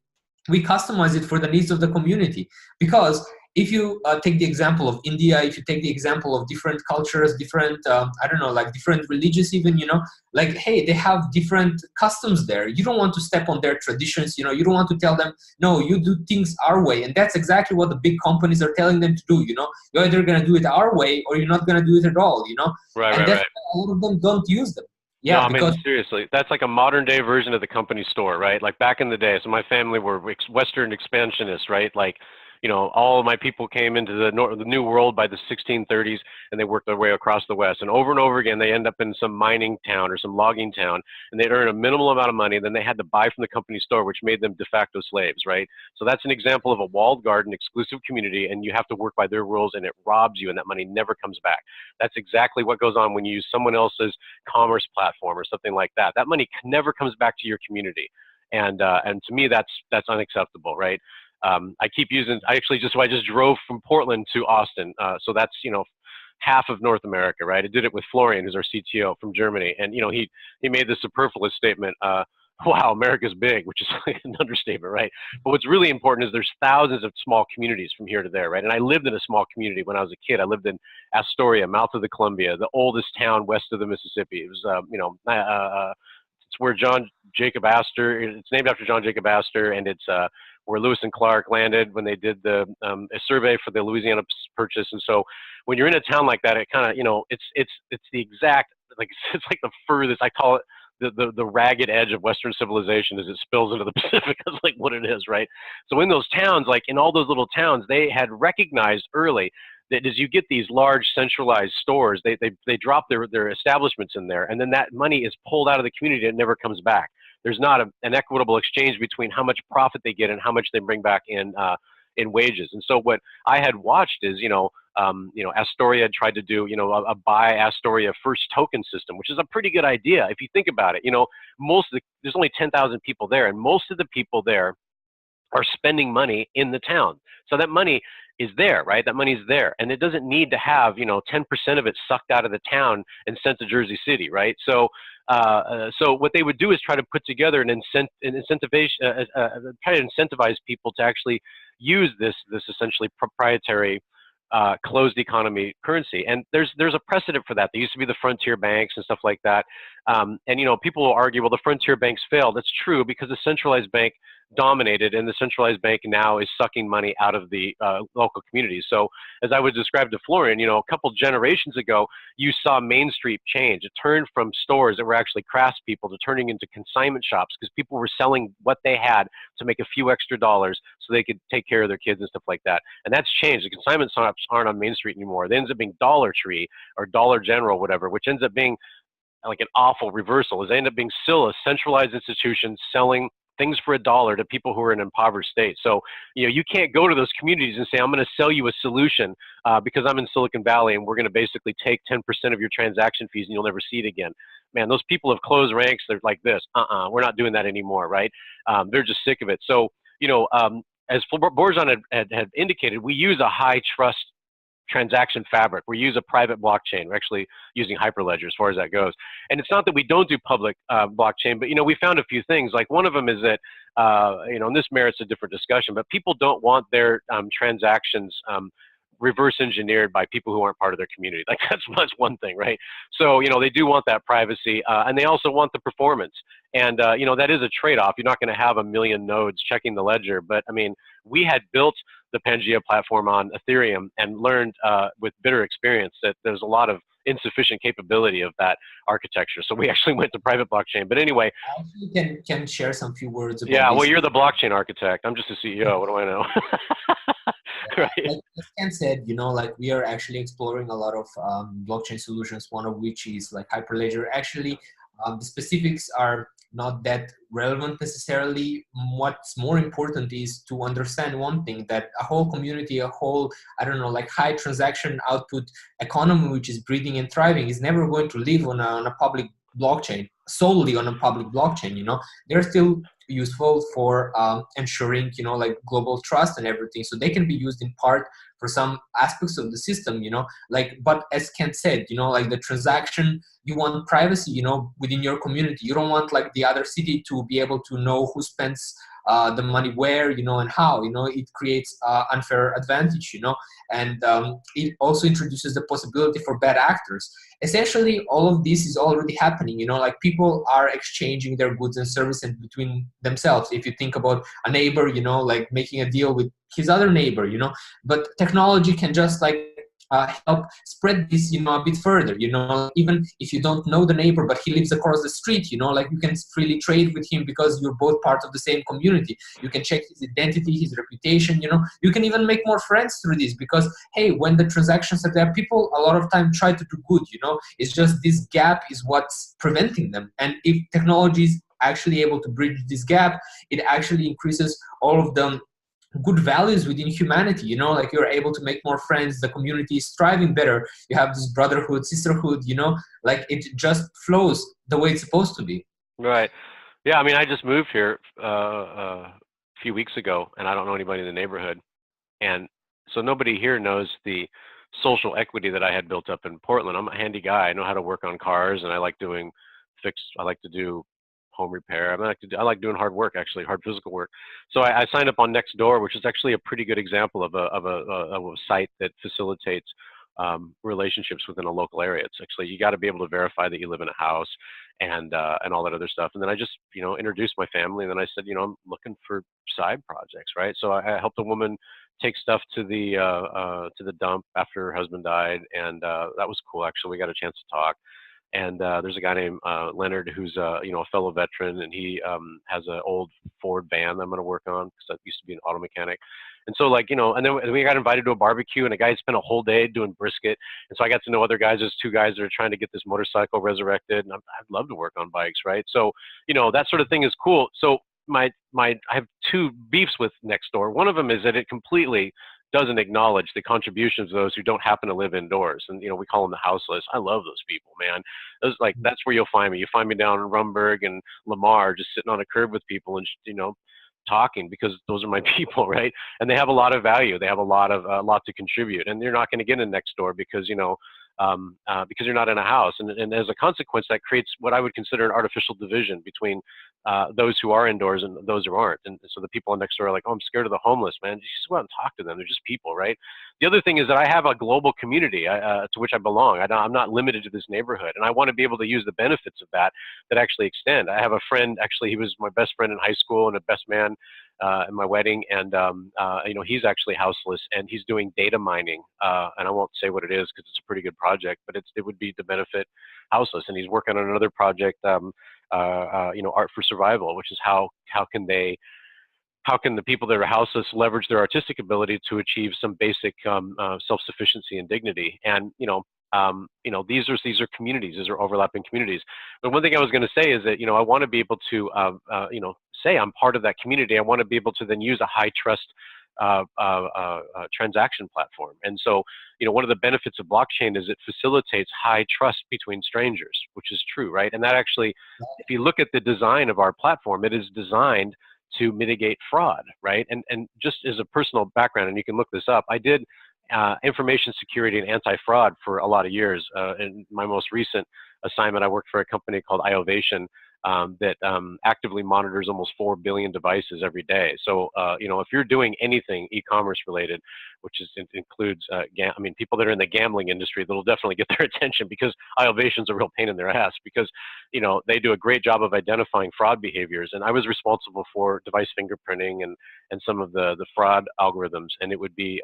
we customize it for the needs of the community. Because if you take the example of India, if you take the example of different cultures, different, like different religions even, like, hey, they have different customs there. You don't want to step on their traditions, you don't want to tell them, no, you do things our way. And that's exactly what the big companies are telling them to do, You're either going to do it our way or you're not going to do it at all, Right. A lot of them don't use them. Yeah, no, I mean, seriously, that's like a modern day version of the company store, right? Like back in the day, so my family were Western expansionists, right? Like, all of my people came into the New World by the 1630s, and they worked their way across the West. And over again, they end up in some mining town or some logging town, and they'd earn a minimal amount of money, and then they had to buy from the company store, which made them de facto slaves, right? So that's an example of a walled garden, exclusive community, and you have to work by their rules, and it robs you, and that money never comes back. That's exactly what goes on when you use someone else's commerce platform or something like that. That money never comes back to your community. And to me, that's unacceptable, right? I keep using. I just drove from Portland to Austin, so that's half of North America, right? I did it with Florian, who's our CTO from Germany, and he made this superfluous statement. Wow, America's big, which is like an understatement, right? But what's really important is there's thousands of small communities from here to there, right? And I lived in a small community when I was a kid. I lived in Astoria, mouth of the Columbia, the oldest town west of the Mississippi. It was, it's where John Jacob Astor. It's named after John Jacob Astor, and it's where Lewis and Clark landed when they did a survey for the Louisiana Purchase. And so, when you're in a town like that, it kind of it's the exact it's like the furthest. I call it the ragged edge of Western civilization as it spills into the Pacific. That's like what it is, right? So in those towns, like in all those little towns, they had recognized early that as you get these large centralized stores, they drop their establishments in there, and then that money is pulled out of the community and it never comes back. There's not an equitable exchange between how much profit they get and how much they bring back in wages. And so what I had watched is, Astoria had tried to do, a buy Astoria first token system, which is a pretty good idea if you think about it. There's only 10,000 people there, and most of the people there are spending money in the town. So that money is there, right? That money is there, and it doesn't need to have 10% of it sucked out of the town and sent to Jersey City, right? So what they would do is try to put together an incentivization, try to incentivize people to actually use this essentially proprietary closed economy currency. And there's a precedent for that. There used to be the frontier banks and stuff like that. And people will argue, well, the frontier banks failed. That's true because the centralized bank dominated, and the centralized bank now is sucking money out of the local communities. So as I would describe to Florian, a couple generations ago, you saw Main Street change. It turned from stores that were actually craftspeople to turning into consignment shops because people were selling what they had to make a few extra dollars so they could take care of their kids and stuff like that. And that's changed. The consignment shops aren't on Main Street anymore. It ends up being Dollar Tree or Dollar General, whatever, which ends up being like an awful reversal. Is they end up being still a centralized institution selling things for $1 to people who are in an impoverished state. So, you can't go to those communities and say, I'm going to sell you a solution because I'm in Silicon Valley and we're going to basically take 10% of your transaction fees and you'll never see it again. Man, those people have closed ranks. They're like this, we're not doing that anymore, right? They're just sick of it. So, as Borjan had indicated, we use a high trust transaction fabric. We use a private blockchain. We're actually using Hyperledger as far as that goes. And it's not that we don't do public blockchain, but we found a few things. Like one of them is that and this merits a different discussion, but people don't want their transactions reverse engineered by people who aren't part of their community. Like that's one thing, right? So they do want that privacy, and they also want the performance. And that is a trade-off. You're not going to have a million nodes checking the ledger, but I mean, we had built the Pangea platform on Ethereum and learned with bitter experience that there's a lot of insufficient capability of that architecture. So we actually went to private blockchain. But anyway, I actually can share some few words about yeah, this. Well, you're the blockchain architect. I'm just a CEO. What do I know? Right. Like Ken said, we are actually exploring a lot of blockchain solutions, one of which is like Hyperledger. Actually, the specifics are not that relevant necessarily. What's more important is to understand one thing, that a whole community, a whole, high transaction output economy, which is breathing and thriving, is never going to live on a public blockchain, solely on a public blockchain. They're still useful for ensuring, global trust and everything. So they can be used in part for some aspects of the system, but as Kent said, the transaction, you want privacy, within your community. You don't want like the other city to be able to know who spends the money where, and how, it creates unfair advantage, and it also introduces the possibility for bad actors. Essentially, all of this is already happening, people are exchanging their goods and services between themselves. If you think about a neighbor, making a deal with his other neighbor, but technology can just help spread this, a bit further, even if you don't know the neighbor, but he lives across the street, you can freely trade with him because you're both part of the same community. You can check his identity, his reputation, you can even make more friends through this because, hey, when the transactions are there, people a lot of time try to do good, it's just this gap is what's preventing them. And if technology is actually able to bridge this gap, it actually increases all of them good values within humanity, you're able to make more friends, the community is thriving better, you have this brotherhood, sisterhood, it just flows the way it's supposed to be. Right. Yeah, I mean, I just moved here a few weeks ago, and I don't know anybody in the neighborhood, and so nobody here knows the social equity that I had built up in Portland. I'm a handy guy. I know how to work on cars, and I like doing I like to do home repair. I like doing hard work, actually, hard physical work. So I signed up on Nextdoor, which is actually a pretty good example of a site that facilitates relationships within a local area. It's actually, you got to be able to verify that you live in a house and all that other stuff. And then I just, introduced my family, and then I said, I'm looking for side projects, right? So I helped a woman take stuff to the dump after her husband died, and that was cool. Actually, we got a chance to talk. And there's a guy named Leonard who's a fellow veteran, and he has an old Ford van that I'm going to work on because I used to be an auto mechanic. And so, like, and then we got invited to a barbecue, and a guy spent a whole day doing brisket. And so I got to know other guys. There's two guys that are trying to get this motorcycle resurrected, and I'd love to work on bikes, right? So, that sort of thing is cool. So I have two beefs with Nextdoor. One of them is that it completely doesn't acknowledge the contributions of those who don't happen to live indoors. And, we call them the houseless. I love those people, man. That's where you'll find me. You find me down in Rumberg and Lamar, just sitting on a curb with people and, talking, because those are my people, right? And they have a lot of value. They have a lot to contribute, and you're not going to get in next door because, because you're not in a house. And as a consequence, that creates what I would consider an artificial division between those who are indoors and those who aren't. And so the people next door are like, oh, I'm scared of the homeless, man. Just go out and talk to them. They're just people, right? The other thing is that I have a global community to which I belong. I'm not limited to this neighborhood, and I want to be able to use the benefits of that actually extend. I have a friend, actually, he was my best friend in high school and a best man in my wedding, and he's actually houseless, and he's doing data mining, and I won't say what it is because it's a pretty good project, but it would be to benefit houseless. And he's working on another project, Art for Survival, which is how can the people that are houseless leverage their artistic ability to achieve some basic self-sufficiency and dignity. And these are communities. These are overlapping communities. But one thing I was going to say is that I want to be able to say I'm part of that community. I want to be able to then use a high trust transaction platform. And so one of the benefits of blockchain is it facilitates high trust between strangers, which is true, right? And that actually, if you look at the design of our platform, it is designed to mitigate fraud, right? And just as a personal background, and you can look this up, I did information security and anti-fraud for a lot of years. In my most recent assignment, I worked for a company called iOvation that actively monitors almost 4 billion devices every day. So, if you're doing anything e-commerce related, which includes, people that are in the gambling industry, that'll definitely get their attention, because iOvation's a real pain in their ass, because, they do a great job of identifying fraud behaviors. And I was responsible for device fingerprinting and some of the fraud algorithms. And it would be,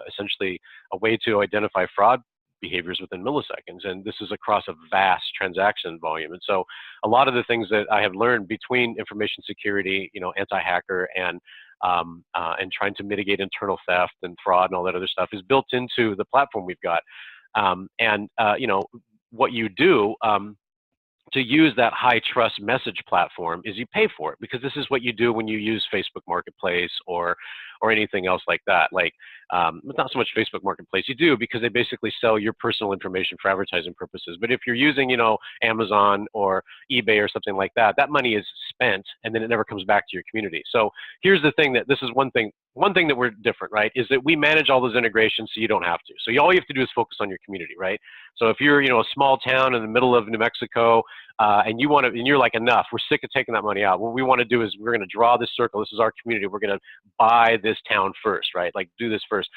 essentially a way to identify fraud behaviors within milliseconds. And this is across a vast transaction volume. And so a lot of the things that I have learned between information security, anti-hacker and trying to mitigate internal theft and fraud and all that other stuff is built into the platform we've got. What you do to use that high trust message platform is you pay for it, because this is what you do when you use Facebook Marketplace or anything else like that. Like, not so much Facebook Marketplace, you do, because they basically sell your personal information for advertising purposes. But if you're using, Amazon or eBay or something like that, that money is spent and then it never comes back to your community. So here's the thing, that this is one thing that we're different, right, is that we manage all those integrations so you don't have to. So all you have to do is focus on your community, right? So if you're, a small town in the middle of New Mexico, and you're like, enough, we're sick of taking that money out. What we want to do is we're going to draw this circle. This is our community. We're going to buy this town first, right? Like, do this first.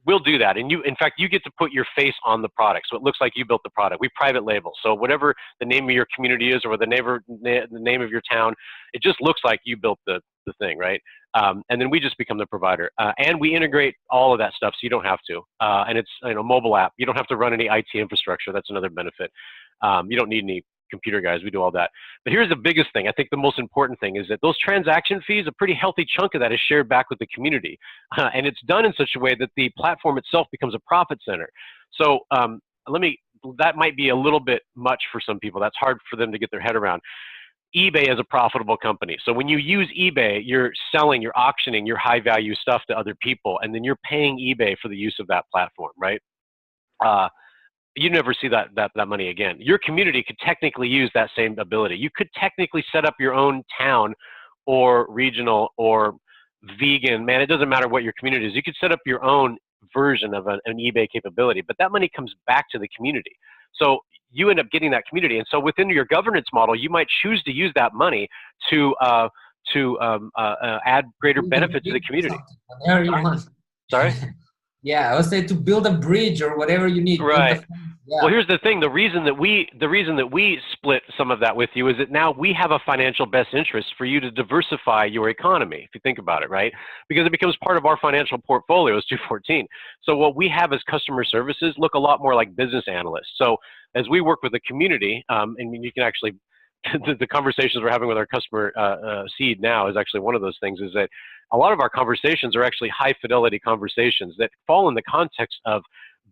We'll do that. And in fact, you get to put your face on the product. So it looks like you built the product. We private label. So whatever the name of your community is, or the name of your town, it just looks like you built the thing, right? And then we just become the provider. And we integrate all of that stuff, so you don't have to. And it's, mobile app. You don't have to run any IT infrastructure. That's another benefit. You don't need any computer guys. We do all that. But here's the biggest thing. I think the most important thing is that those transaction fees, a pretty healthy chunk of that is shared back with the community. And it's done in such a way that the platform itself becomes a profit center. So that might be a little bit much for some people. That's hard for them to get their head around. eBay is a profitable company. So when you use eBay, you're auctioning your high value stuff to other people, and then you're paying eBay for the use of that platform, right? you never see that money again. Your community could technically use that same ability. You could technically set up your own town or regional or vegan, man, it doesn't matter what your community is. You could set up your own version of an eBay capability, but that money comes back to the community. So you end up getting that community. And so within your governance model, you might choose to use that money to add greater benefit to the community. Whatever you want. Sorry? Yeah, I would say to build a bridge or whatever you need. Right. Yeah. Well, here's the thing. The reason that we split some of that with you is that now we have a financial best interest for you to diversify your economy, if you think about it, right? Because it becomes part of our financial portfolio as 214. So what we have as customer services look a lot more like business analysts. So as we work with the community, and you can actually, the conversations we're having with our customer seed now is actually one of those things, is that a lot of our conversations are actually high fidelity conversations that fall in the context of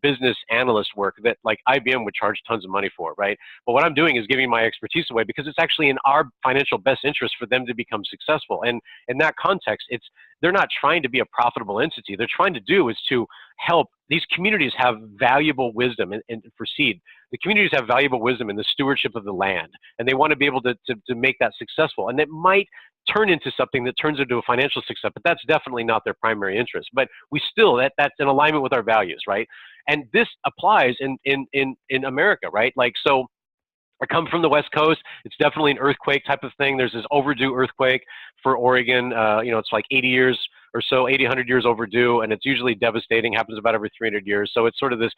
business analyst work that like IBM would charge tons of money for, right? But what I'm doing is giving my expertise away because it's actually in our financial best interest for them to become successful. And in that context, they're not trying to be a profitable entity. They're trying to do is to help. These communities have valuable wisdom, and for seed, the communities have valuable wisdom in the stewardship of the land, and they want to be able to make that successful. And it might turn into something that turns into a financial success, but that's definitely not their primary interest. But we still, that's in alignment with our values, right? And this applies in America, right? Like, so I come from the West Coast. It's definitely an earthquake type of thing. There's this overdue earthquake for Oregon. It's like 80 years or so, 80, 100 years overdue, and it's usually devastating, happens about every 300 years. So it's sort of this,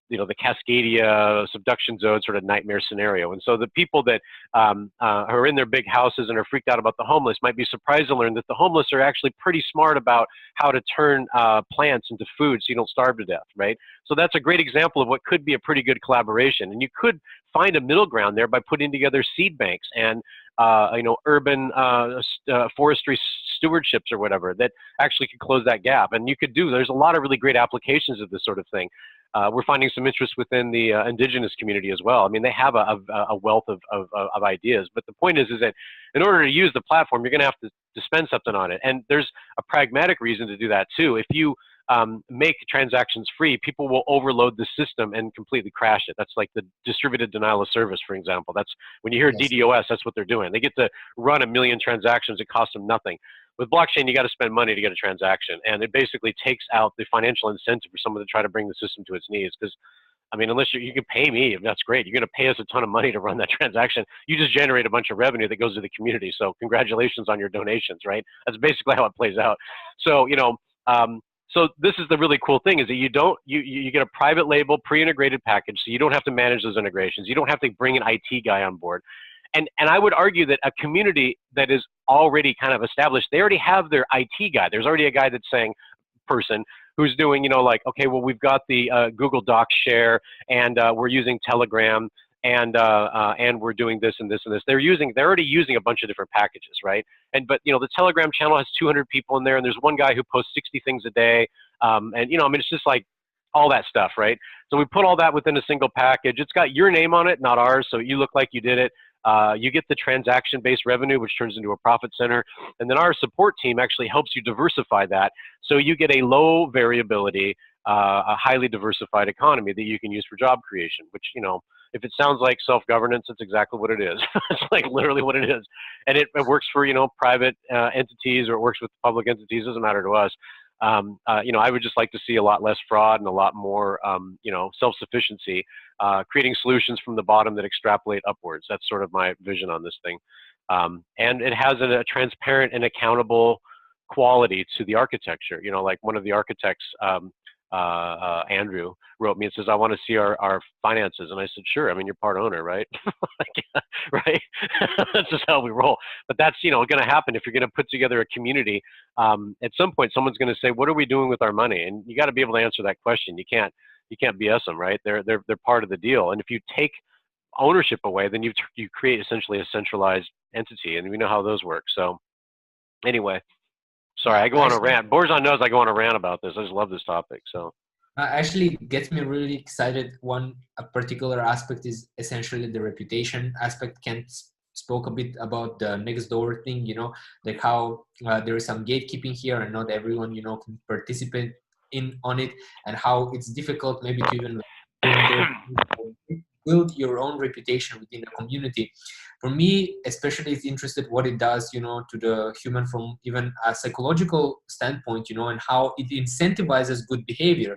the Cascadia subduction zone sort of nightmare scenario. And so the people that are in their big houses and are freaked out about the homeless might be surprised to learn that the homeless are actually pretty smart about how to turn plants into food so you don't starve to death, right? So that's a great example of what could be a pretty good collaboration. And you could find a middle ground there by putting together seed banks and urban forestry stewardships or whatever that actually could close that gap. And you could there's a lot of really great applications of this sort of thing. We're finding some interest within the indigenous community as well. I mean, they have a wealth of ideas, but the point is that in order to use the platform, you're going to have to spend something on it. And there's a pragmatic reason to do that too. If you make transactions free, people will overload the system and completely crash it. That's like the distributed denial of service, for example. That's when you hear DDoS, that's what they're doing. They get to run 1 million transactions. It costs them nothing. With blockchain, you got to spend money to get a transaction, and it basically takes out the financial incentive for someone to try to bring the system to its knees. Because, I mean, unless you can pay me, that's great. You're going to pay us a ton of money to run that transaction. You just generate a bunch of revenue that goes to the community. So congratulations on your donations, right? That's basically how it plays out. So, so this is the really cool thing, is that you get a private label pre-integrated package, so you don't have to manage those integrations. You don't have to bring an IT guy on board. And I would argue that a community that is already kind of established, they already have their IT guy. There's already a guy that's saying, person who's doing, okay, well, we've got the Google Docs share, and we're using Telegram, and we're doing this and this and this. They're already using a bunch of different packages, right? But the Telegram channel has 200 people in there, and there's one guy who posts 60 things a day, it's just like all that stuff, right? So we put all that within a single package. It's got your name on it, not ours, so you look like you did it. You get the transaction-based revenue, which turns into a profit center. And then our support team actually helps you diversify that. So you get a low variability, a highly diversified economy that you can use for job creation, which, if it sounds like self-governance, it's exactly what it is. It's like literally what it is. And it works for, private entities, or it works with public entities. It doesn't matter to us. I would just like to see a lot less fraud and a lot more, self-sufficiency, creating solutions from the bottom that extrapolate upwards. That's sort of my vision on this thing. And it has a transparent and accountable quality to the architecture. Like one of the architects, Andrew, wrote me and says, I want to see our finances. And I said, sure. I mean, you're part owner, right? Right? That's just how we roll. But that's, going to happen if you're going to put together a community. At some point, someone's going to say, what are we doing with our money? And you got to be able to answer that question. You can't BS them, right? They're part of the deal. And if you take ownership away, then you create essentially a centralized entity. And we know how those work. So anyway, sorry, I go on a rant. Borjan knows I go on a rant about this. I just love this topic. So actually gets me really excited. A particular aspect is essentially the reputation aspect. Kent spoke a bit about the next door thing, like how there is some gatekeeping here and not everyone, can participate on it, and how it's difficult maybe to even here and there, build your own reputation within the community. For me, especially, it's interested what it does, to the human from even a psychological standpoint, and how it incentivizes good behavior.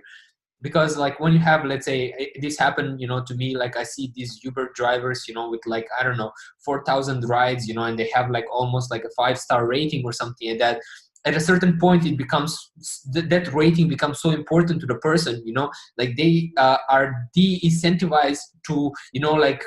Because like when you have, let's say, this happened, to me, like I see these Uber drivers, with like, I don't know, 4,000 rides, and they have like almost like a 5-star rating or something like that. At a certain point, it becomes, that rating becomes so important to the person, like they are de-incentivized to, like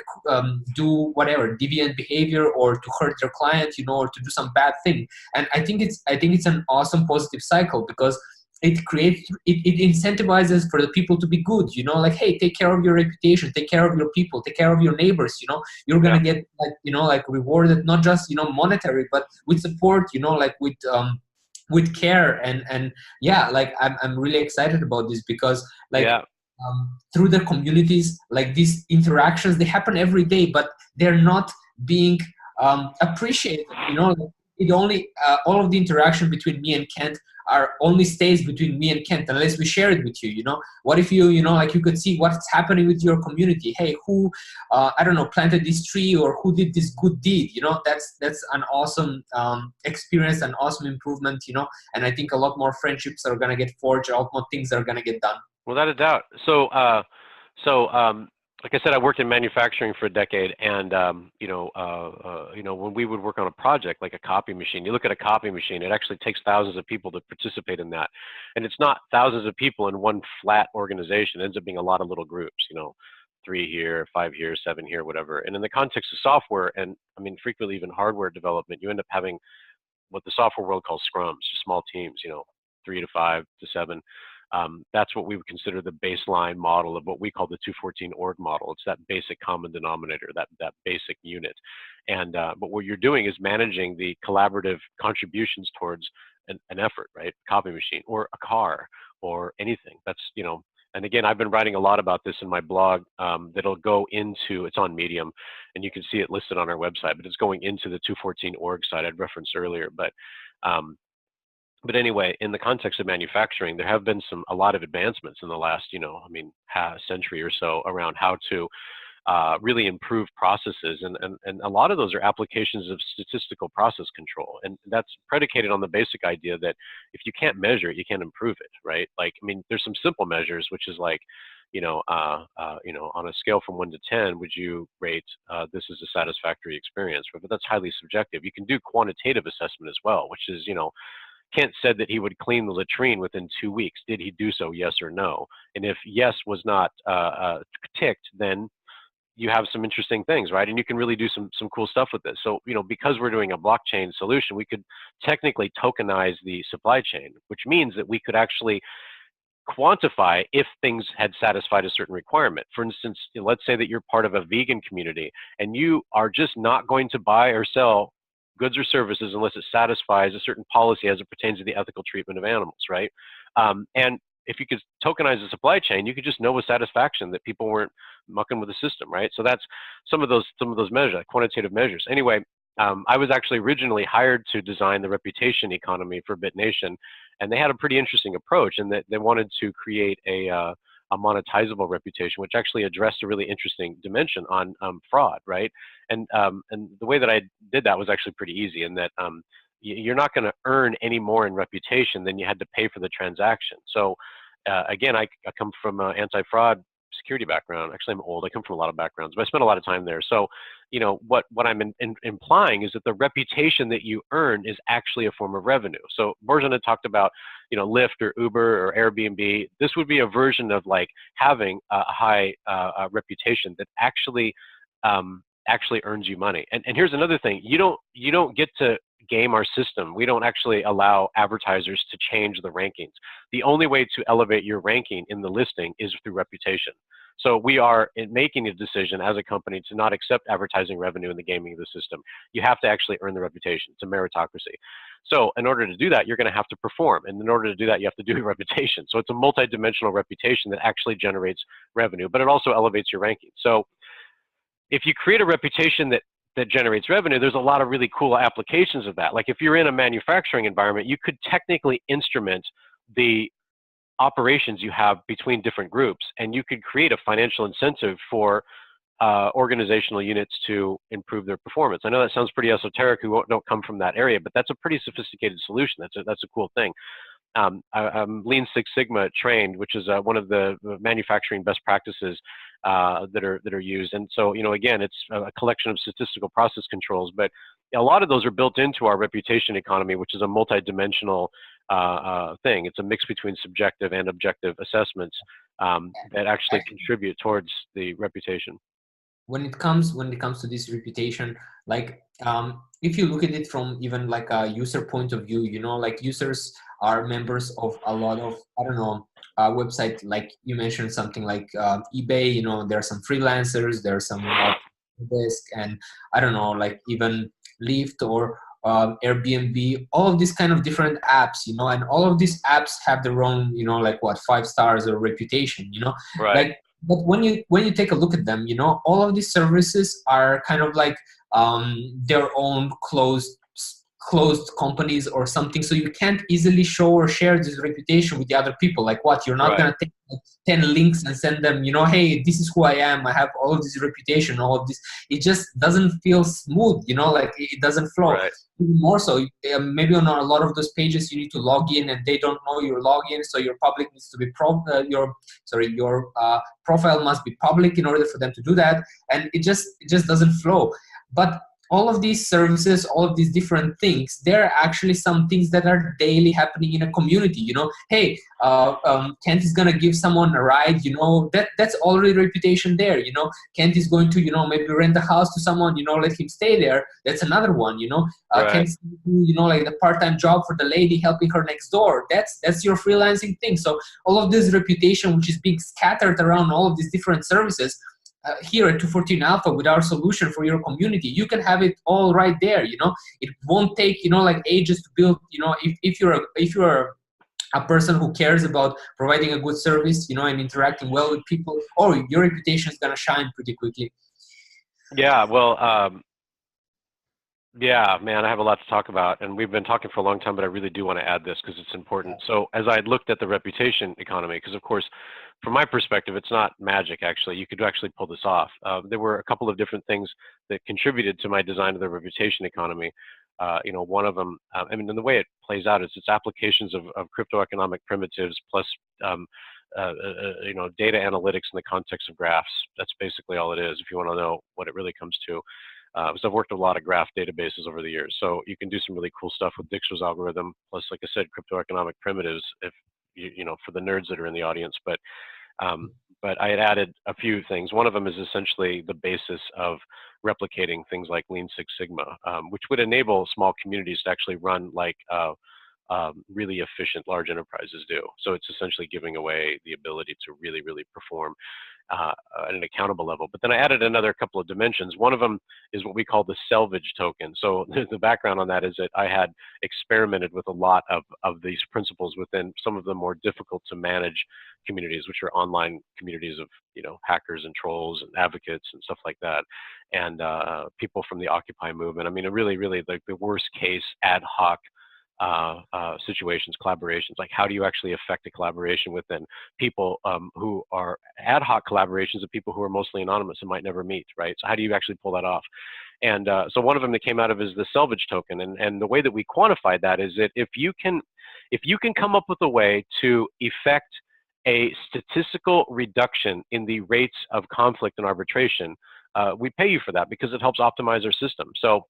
do whatever deviant behavior or to hurt their client, or to do some bad thing. And I think it's an awesome positive cycle, because it creates, it incentivizes for the people to be good, like, hey, take care of your reputation, take care of your people, take care of your neighbors, you're gonna get like, like rewarded, not just, monetary, but with support, like with care. And yeah, like I'm really excited about this, because like through the communities, like these interactions, they happen every day, but they're not being appreciated, like, it only all of the interaction between me and Kent are only stays between me and Kent, unless we share it with you. What if you like you could see what's happening with your community? Hey, who I don't know, planted this tree, or who did this good deed? That's an awesome experience, an awesome improvement. And I think a lot more friendships are gonna get forged, a lot more things are gonna get done. Without a doubt. So like I said, I worked in manufacturing for a decade, and when we would work on a project like a copy machine, you look at a copy machine, it actually takes thousands of people to participate in that, and it's not thousands of people in one flat organization. It ends up being a lot of little groups, 3 here, 5 here, 7 here, whatever. And in the context of software, and I mean frequently even hardware development, you end up having what the software world calls scrums, just small teams, 3 to 5 to 7. That's what we would consider the baseline model of what we call the 214 org model. It's that basic common denominator, that basic unit. And but what you're doing is managing the collaborative contributions towards an effort, right? Copy machine or a car or anything. That's, and again, I've been writing a lot about this in my blog that'll go into, it's on Medium, and you can see it listed on our website, but it's going into the 214 org site I'd referenced earlier. But anyway, in the context of manufacturing, there have been a lot of advancements in the last, half century or so around how to really improve processes. And a lot of those are applications of statistical process control. And that's predicated on the basic idea that if you can't measure it, you can't improve it, right? Like, I mean, there's some simple measures, which is like, on a scale from 1 to 10, would you rate this as a satisfactory experience? But that's highly subjective. You can do quantitative assessment as well, which is, Kent said that he would clean the latrine within 2 weeks. Did he do so, yes or no? And if yes was not ticked, then you have some interesting things, right? And you can really do some cool stuff with this. So, because we're doing a blockchain solution, we could technically tokenize the supply chain, which means that we could actually quantify if things had satisfied a certain requirement. For instance, let's say that you're part of a vegan community and you are just not going to buy or sell goods or services unless it satisfies a certain policy as it pertains to the ethical treatment of animals, right? And if you could tokenize the supply chain, you could just know with satisfaction that people weren't mucking with the system, right? So that's some of those measures, like quantitative measures. Anyway, I was actually originally hired to design the reputation economy for BitNation, and they had a pretty interesting approach in that they wanted to create a monetizable reputation, which actually addressed a really interesting dimension on fraud, right? And the way that I did that was actually pretty easy, in that you're not going to earn any more in reputation than you had to pay for the transaction. So again, I come from an anti-fraud security background. Actually, I'm old. I come from a lot of backgrounds, but I spent a lot of time there. So, what I'm implying is that the reputation that you earn is actually a form of revenue. So Borjan had talked about, Lyft or Uber or Airbnb. This would be a version of like having a high reputation that actually earns you money. And here's another thing: you don't get to game our system. We don't actually allow advertisers to change the rankings. The only way to elevate your ranking in the listing is through reputation. So we are making a decision as a company to not accept advertising revenue in the gaming of the system. You have to actually earn the reputation. It's a meritocracy. So in order to do that, you're going to have to perform. And in order to do that, you have to do your reputation. So it's a multi-dimensional reputation that actually generates revenue, but it also elevates your ranking. So if you create a reputation that generates revenue, there's a lot of really cool applications of that. Like if you're in a manufacturing environment, you could technically instrument the operations you have between different groups, and you could create a financial incentive for organizational units to improve their performance. I know that sounds pretty esoteric who don't come from that area, but that's a pretty sophisticated solution. That's a cool thing. I'm Lean Six Sigma trained, which is one of the manufacturing best practices that are used. And so, again, it's a collection of statistical process controls, but a lot of those are built into our reputation economy, which is a multidimensional thing. It's a mix between subjective and objective assessments that actually contribute towards the reputation. When it comes to this reputation, like if you look at it from even like a user point of view, like users are members of a lot of, I don't know, website, like you mentioned something like eBay. There are some freelancers, there are some desk, and I don't know, like even Lyft or Airbnb, all of these kind of different apps, and all of these apps have their own, like 5 stars or reputation, Right. like. But when you take a look at them, all of these services are kind of like their own closed companies or something. So you can't easily show or share this reputation with the other people. Like what? You're not Right. gonna take 10 links and send them, hey, this is who I am. I have all of this reputation, all of this. It just doesn't feel smooth, like it doesn't flow. Right. Even more so, maybe on a lot of those pages you need to log in and they don't know your login, so your public needs to be your profile must be public in order for them to do that, and it just doesn't flow. But all of these services, all of these different things, there are actually some things that are daily happening in a community. Hey, Kent is gonna give someone a ride. That's already reputation there. Kent is going to maybe rent a house to someone. Let him stay there. That's another one. Right. Kent's like the part-time job for the lady helping her next door. That's your freelancing thing. So all of this reputation, which is being scattered around all of these different services. Here at 214 Alpha, with our solution for your community, you can have it all right there. It won't take like ages to build. If you're a person who cares about providing a good service, and interacting well with people, your reputation is gonna shine pretty quickly. Yeah, well, yeah, man, I have a lot to talk about, and we've been talking for a long time, but I really do want to add this because it's important. So as I looked at the reputation economy, because of course, from my perspective, it's not magic, actually. You could actually pull this off. There were a couple of different things that contributed to my design of the reputation economy. One of them, and the way it plays out is it's applications of cryptoeconomic primitives plus data analytics in the context of graphs. That's basically all it is, if you want to know what it really comes to. So I've worked with a lot of graph databases over the years, so you can do some really cool stuff with Dijkstra's algorithm, plus, like I said, cryptoeconomic primitives, if for the nerds that are in the audience. But I had added a few things. One of them is essentially the basis of replicating things like Lean Six Sigma, which would enable small communities to actually run like really efficient large enterprises do. So it's essentially giving away the ability to really, really perform at an accountable level. But then I added another couple of dimensions. One of them is what we call the selvage token. So the background on that is that I had experimented with a lot of these principles within some of the more difficult to manage communities, which are online communities of hackers and trolls and advocates and stuff like that, and people from the Occupy movement. I mean, really, really like the worst case ad hoc situations, collaborations. Like, how do you actually affect a collaboration within people who are ad hoc collaborations of people who are mostly anonymous and might never meet, right? So how do you actually pull that off? And so one of them that came out of is the selvage token, and the way that we quantified that is that if you can come up with a way to effect a statistical reduction in the rates of conflict and arbitration, we pay you for that because it helps optimize our system. So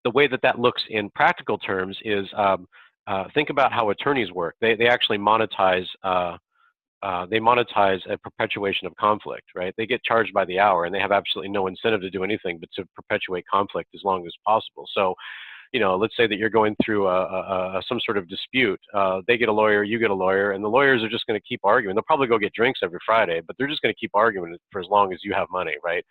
the way that looks in practical terms is think about how attorneys work. They actually monetize a perpetuation of conflict, right? They get charged by the hour, and they have absolutely no incentive to do anything but to perpetuate conflict as long as possible. So, let's say that you're going through some sort of dispute. They get a lawyer, you get a lawyer, and the lawyers are just going to keep arguing. They'll probably go get drinks every Friday, but they're just going to keep arguing for as long as you have money, right?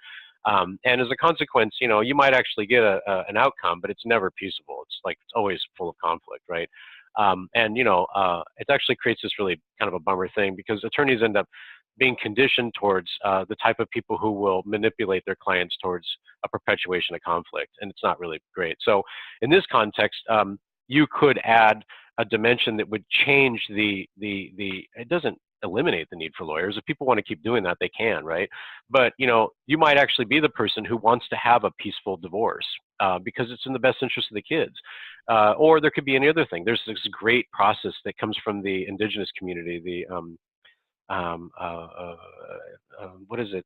And as a consequence, you might actually get an outcome, but it's never peaceable. It's always full of conflict, right? It actually creates this really kind of a bummer thing because attorneys end up being conditioned towards the type of people who will manipulate their clients towards a perpetuation of conflict, and it's not really great. So in this context, you could add a dimension that would change it doesn't eliminate the need for lawyers. If people want to keep doing that, they can, right? But, you might actually be the person who wants to have a peaceful divorce because it's in the best interest of the kids. Or there could be any other thing. There's this great process that comes from the indigenous community, what is it?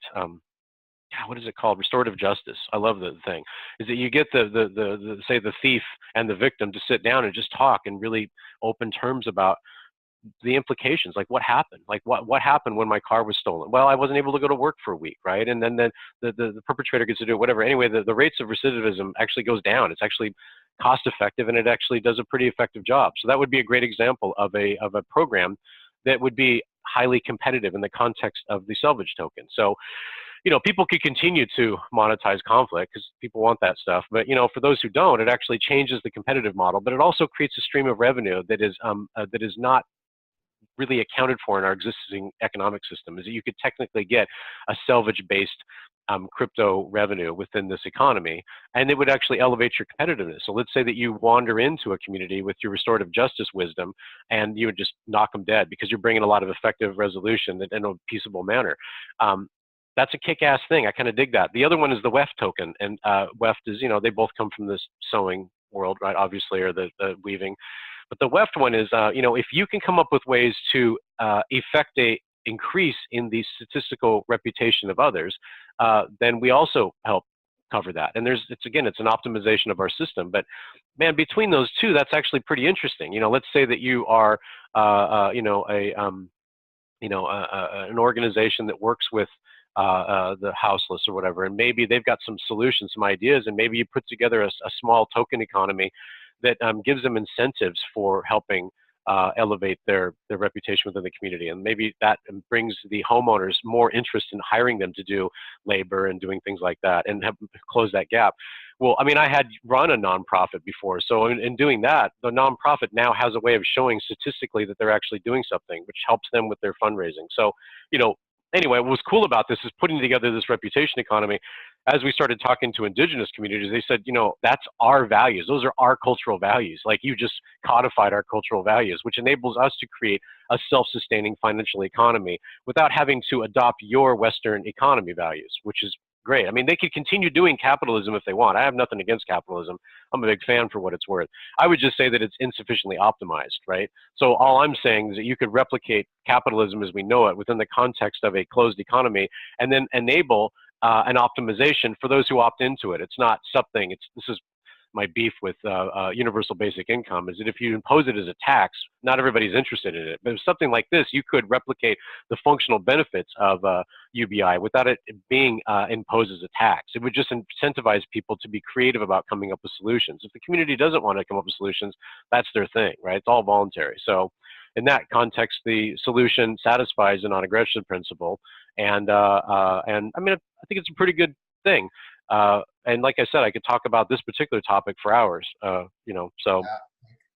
What is it called? Restorative justice. I love the thing. Is that you get the thief and the victim to sit down and just talk in really open terms about the implications, like what happened, like what happened when my car was stolen. Well, I wasn't able to go to work for a week, right? And then the perpetrator gets to do it, whatever. Anyway, the rates of recidivism actually goes down. It's actually cost effective, and it actually does a pretty effective job. So that would be a great example of a program that would be highly competitive in the context of the salvage token. So, people could continue to monetize conflict because people want that stuff. But, for those who don't, it actually changes the competitive model, but it also creates a stream of revenue that is not really accounted for in our existing economic system. Is that you could technically get a salvage-based crypto revenue within this economy, and it would actually elevate your competitiveness. So let's say that you wander into a community with your restorative justice wisdom, and you would just knock them dead because you're bringing a lot of effective resolution in a peaceable manner. That's a kick-ass thing. I kind of dig that. The other one is the WEF token, and WEF is, they both come from this sewing world, right? Obviously, or the weaving. But the WEF one is, if you can come up with ways to effect a increase in the statistical reputation of others, then we also help cover that. And it's an optimization of our system. But man, between those two, that's actually pretty interesting. Let's say that you are, an organization that works with the houseless or whatever, and maybe they've got some solutions, some ideas, and maybe you put together a small token economy that gives them incentives for helping elevate their reputation within the community. And maybe that brings the homeowners more interest in hiring them to do labor and doing things like that and close that gap. Well, I mean, I had run a nonprofit before. So in doing that, the nonprofit now has a way of showing statistically that they're actually doing something, which helps them with their fundraising. So, anyway, what was cool about this is putting together this reputation economy. As we started talking to indigenous communities, they said, that's our values. Those are our cultural values. Like you just codified our cultural values, which enables us to create a self-sustaining financial economy without having to adopt your Western economy values, which is great. I mean, they could continue doing capitalism if they want. I have nothing against capitalism. I'm a big fan for what it's worth. I would just say that it's insufficiently optimized, right? So all I'm saying is that you could replicate capitalism as we know it within the context of a closed economy and then enable an optimization for those who opt into it. It's not something, this is my beef with universal basic income, is that if you impose it as a tax, not everybody's interested in it. But if something like this, you could replicate the functional benefits of UBI without it being imposed as a tax. It would just incentivize people to be creative about coming up with solutions. If the community doesn't want to come up with solutions, that's their thing, right? It's all voluntary. So in that context, the solution satisfies the non-aggression principle. And I mean, I think it's a pretty good thing. And like I said, I could talk about this particular topic for hours, so.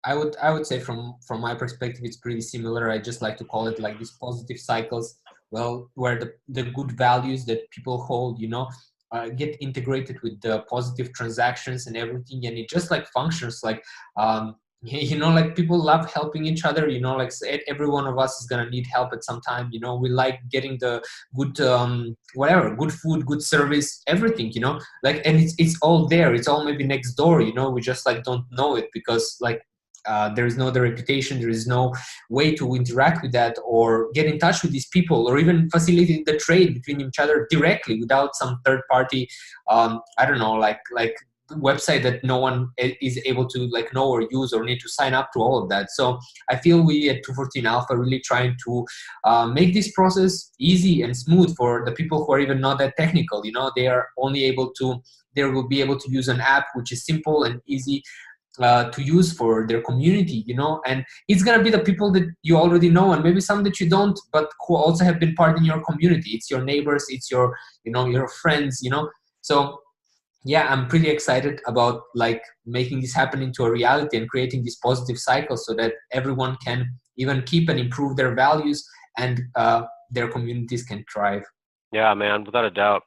I would say from my perspective, it's pretty similar. I just like to call it like these positive cycles, well, where the good values that people hold, get integrated with the positive transactions and everything. And it just like functions like, like people love helping each other, like every one of us is going to need help at some time. We like getting the good, good food, good service, everything, like, and it's all there. It's all maybe next door, we just like don't know it because like, there is no other reputation, there is no way to interact with that or get in touch with these people or even facilitate the trade between each other directly without some third party, I don't know, like website that no one is able to like know or use or need to sign up to all of that. So I feel we at 214 Alpha really trying to make this process easy and smooth for the people who are even not that technical. They are only able to, they will be able to use an app which is simple and easy to use for their community, and it's gonna be the people that you already know and maybe some that you don't, but who also have been part in your community. It's your neighbors, it's your, your friends, so yeah, I'm pretty excited about like making this happen into a reality and creating this positive cycle so that everyone can even keep and improve their values and their communities can thrive. Yeah, man, without a doubt.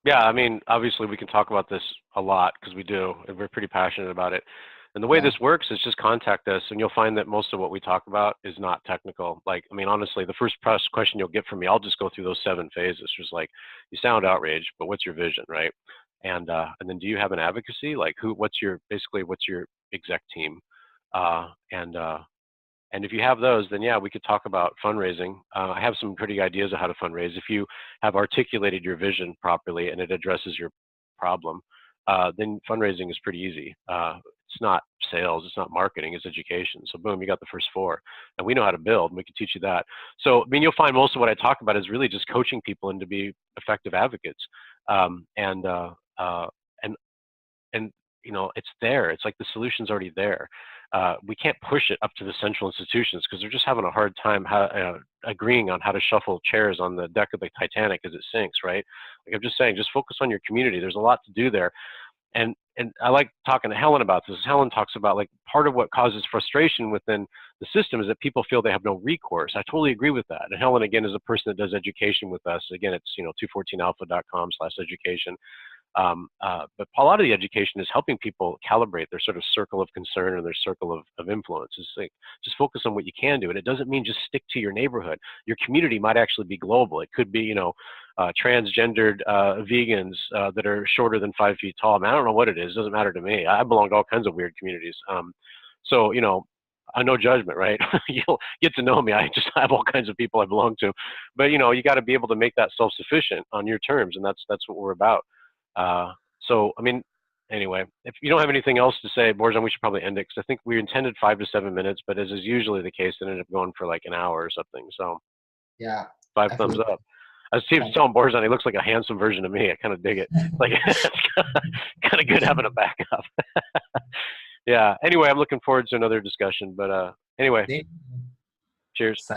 Yeah, I mean, obviously we can talk about this a lot because we do, and we're pretty passionate about it. And the way Yeah. this works is just contact us, and you'll find that most of what we talk about is not technical. Like, I mean, honestly, the first press question you'll get from me, I'll just go through those 7 phases. Just like, you sound outraged, but what's your vision, right? And then, do you have an advocacy? Like, what's your exec team? And if you have those, then yeah, we could talk about fundraising. I have some pretty ideas of how to fundraise. If you have articulated your vision properly and it addresses your problem, then fundraising is pretty easy. It's not sales, it's not marketing, it's education. So boom, you got the first 4. And we know how to build, and we can teach you that. So, I mean, you'll find most of what I talk about is really just coaching people into be effective advocates. Um, and, uh, uh, and, and, it's there. It's like the solution's already there. We can't push it up to the central institutions because they're just having a hard time agreeing on how to shuffle chairs on the deck of the Titanic as it sinks, right? Like I'm just saying, just focus on your community. There's a lot to do there. And I like talking to Helen about this. Helen talks about, like, part of what causes frustration within the system is that people feel they have no recourse. I totally agree with that. And Helen, again, is a person that does education with us. Again, it's 214alpha.com/education. But a lot of the education is helping people calibrate their sort of circle of concern and their circle of influence. It's like, just focus on what you can do. And it doesn't mean just stick to your neighborhood. Your community might actually be global. It could be, transgendered vegans that are shorter than 5 feet tall. I mean, I don't know what it is. It doesn't matter to me. I belong to all kinds of weird communities. So, no judgment, right? You'll get to know me. I just have all kinds of people I belong to. But, you got to be able to make that self-sufficient on your terms. And that's what we're about. So, I mean, anyway, if you don't have anything else to say, Borjan, we should probably end it, because I think we intended 5 to 7 minutes, but as is usually the case, it ended up going for like an hour or something. So, Yeah. 5 thumbs up. I was telling Borjan, he looks like a handsome version of me. I kind of dig it. Like, it's kind of good having a backup. Yeah. Anyway, I'm looking forward to another discussion. But anyway, cheers.